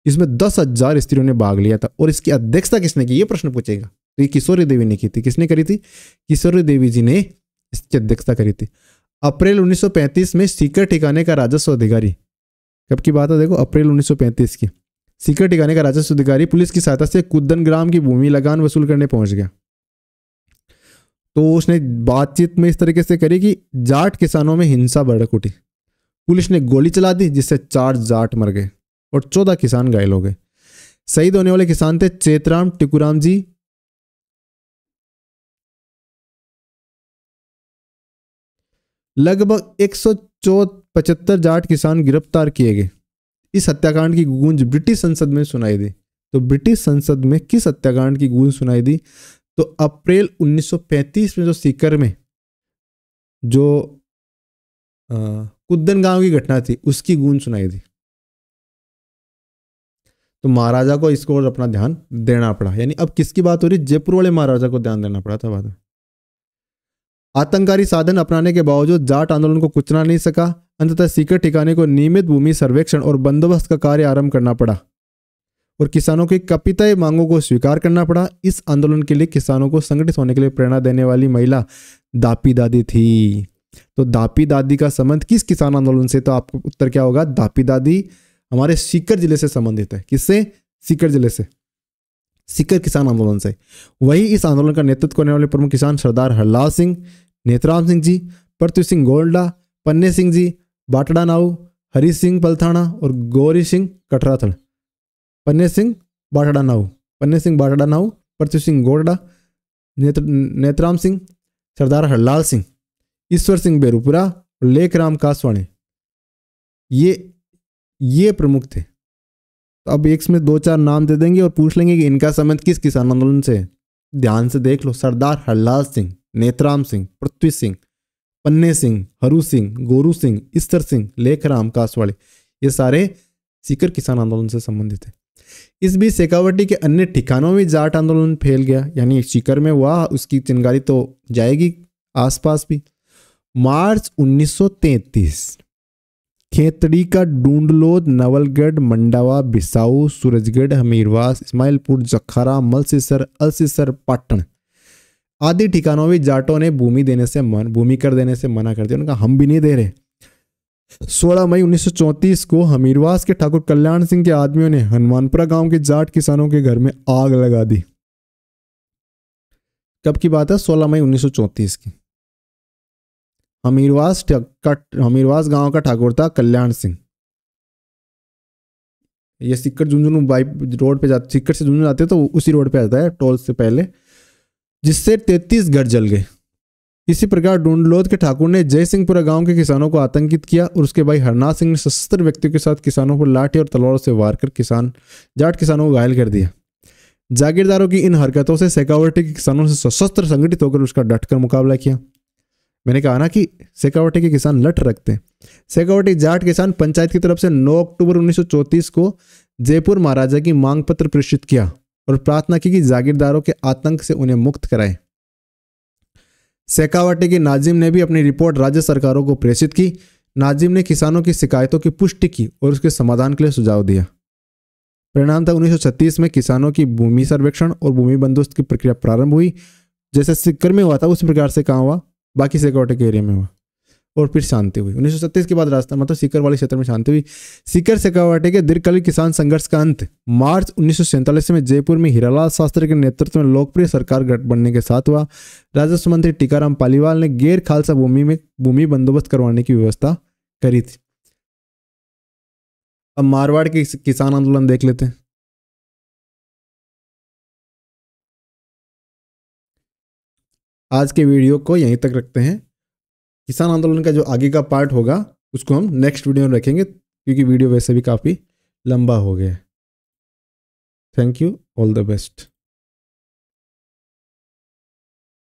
इसमें 10,000 स्त्रियों ने भाग लिया था। और इसकी अध्यक्षता किसने की, ये प्रश्न पूछेगा। तो ये किशोरी देवी ने की थी। किसने करी थी? किशोरी देवी जी ने इसकी अध्यक्षता करी थी। अप्रैल 1935 में सीकर ठिकाने का राजस्व अधिकारी, कब की बात है देखो, अप्रैल 1935 की, सीकर ठिकाने का राजस्व अधिकारी पुलिस की सहायता से कुद्दन ग्राम की भूमि लगान वसूल करने पहुंच गया। तो उसने बातचीत में इस तरीके से करी कि जाट किसानों में हिंसा भड़क उठी। पुलिस ने गोली चला दी जिससे 4 जाट मर गए और 14 किसान घायल हो गए। शहीद होने वाले किसान थे चेतराम टिकुराम जी, लगभग 175 जाट किसान गिरफ्तार किए गए। इस हत्याकांड की गूंज ब्रिटिश संसद में सुनाई दी। तो ब्रिटिश संसद में किस हत्याकांड की गूंज सुनाई दी? तो अप्रैल 1935 में जो सीकर में जो कुद्दन गांव की घटना थी उसकी गूंज सुनाई दी। तो महाराजा को इसको और अपना ध्यान देना पड़ा। यानी अब किसकी बात हो रही? जयपुर वाले महाराजा को ध्यान देना पड़ा था बाद में। आतंककारी साधन अपनाने के बावजूद जाट आंदोलन को कुचला नहीं सका। अंततः सीकर ठिकाने को नियमित भूमि सर्वेक्षण और बंदोबस्त का कार्य आरंभ करना पड़ा और किसानों की कपितय मांगों को स्वीकार करना पड़ा। इस आंदोलन के लिए किसानों को संगठित होने के लिए प्रेरणा देने वाली महिला दापी दादी थी। तो दापी दादी का संबंध किस किसान आंदोलन से? तो आपको उत्तर क्या होगा? दापी दादी हमारे सीकर जिले से संबंधित है। किससे? सीकर जिले से, सीकर किसान आंदोलन से। वही इस आंदोलन का नेतृत्व करने वाले प्रमुख किसान सरदार हरलाल सिंह, नेतराम सिंह जी, पृथ्वी सिंह गोल्डा, पन्ने सिंह जी, बाटड़ा नाऊ, हरी सिंह पलथाना और गौरी सिंह कटराथल। पन्ने सिंह बाटड़ा नाऊ, पृथ्वी सिंह गोल्डा, नेतराम सिंह, सरदार हरलाल सिंह, ईश्वर सिंह बेरूपुरा और लेखराम कासवाणी, ये प्रमुख थे। तो अब एक में 2-4 नाम दे देंगे और पूछ लेंगे कि इनका संबंध किस किसान आंदोलन से? ध्यान से देख लो। सरदार हरलाल सिंह, नेतराम सिंह, पृथ्वी सिंह, पन्ने सिंह, हरू सिंह, गोरू सिंह, ईश्वर सिंह, लेखराम कासवाड़ी, ये सारे सीकर किसान आंदोलन से संबंधित है। इस बीच शेखावटी के अन्य ठिकानों में जाट आंदोलन फैल गया। यानी सीकर में हुआ, उसकी चिंगारी तो जाएगी आसपास भी। मार्च 1933 खेतड़ी का डूंडलोद, नवलगढ़, मंडावा, बिसाऊ, सूरजगढ़, हमीरवास, इस्माइलपुर, जखारा, मलसीसर, अलसीसर, पाटन आदि ठिकानों में जाटों ने भूमि कर देने से मना कर दिया। उनका हम भी नहीं दे रहे। 16 मई 1934 को हमीरवास के ठाकुर कल्याण सिंह के आदमियों ने हनुमानपुरा गांव के जाट किसानों के घर में आग लगा दी। कब की बात है? 16 मई 1934 की। हमीरवास गांव का ठाकुर था कल्याण सिंह। ये सीकर झुंझुनू रोड पे जाते, सीकर से झुंझुनू जाते तो उसी रोड पे आता है टोल से पहले, जिससे 33 घर जल गए। इसी प्रकार डूंडलोद के ठाकुर ने जयसिंहपुरा गांव के किसानों को आतंकित किया और उसके भाई हरनाथ सिंह ने सशस्त्र व्यक्तियों के साथ किसानों पर लाठी और तलवारों से वार कर जाट किसानों को घायल कर दिया। जागीरदारों की इन हरकतों से शेखावटी के किसानों से सशस्त्र संगठित होकर उसका डटकर मुकाबला किया। मैंने कहा ना कि शेखावटी के किसान लट रखते हैं। शेखावटी जाट किसान पंचायत की तरफ से 9 अक्टूबर 1934 को जयपुर महाराजा की मांग पत्र प्रेषित किया और प्रार्थना की कि जागीरदारों के आतंक से उन्हें मुक्त कराएं। शेखावटी के नाजिम ने भी अपनी रिपोर्ट राज्य सरकारों को प्रेषित की। नाजिम ने किसानों की शिकायतों की पुष्टि की और उसके समाधान के लिए सुझाव दिया। परिणाम था 1936 में किसानों की भूमि सर्वेक्षण और भूमि बंदोबस्त की प्रक्रिया प्रारंभ हुई। जैसे सीकर में हुआ था उसी प्रकार से कहाँ हुआ, बाकी शेखावाटी के एरिया में हुआ, और फिर शांति हुई। 1937 के बाद रास्ता मतलब सीकर वाले क्षेत्र में शांति हुई। सीकर शेखावाटी के दीर्घकालीन किसान संघर्ष का अंत मार्च 1947 में जयपुर में हीरालाल शास्त्री के नेतृत्व में लोकप्रिय सरकार गठ बनने के साथ हुआ। राजस्व मंत्री टीकाराम पालीवाल ने गैर खालसा भूमि में भूमि बंदोबस्त करवाने की व्यवस्था करी थी। अब मारवाड़ के किसान आंदोलन देख लेते हैं। आज के वीडियो को यहीं तक रखते हैं। किसान आंदोलन का जो आगे का पार्ट होगा उसको हम नेक्स्ट वीडियो में रखेंगे, क्योंकि वीडियो वैसे भी काफ़ी लंबा हो गया है। Thank you, all the best.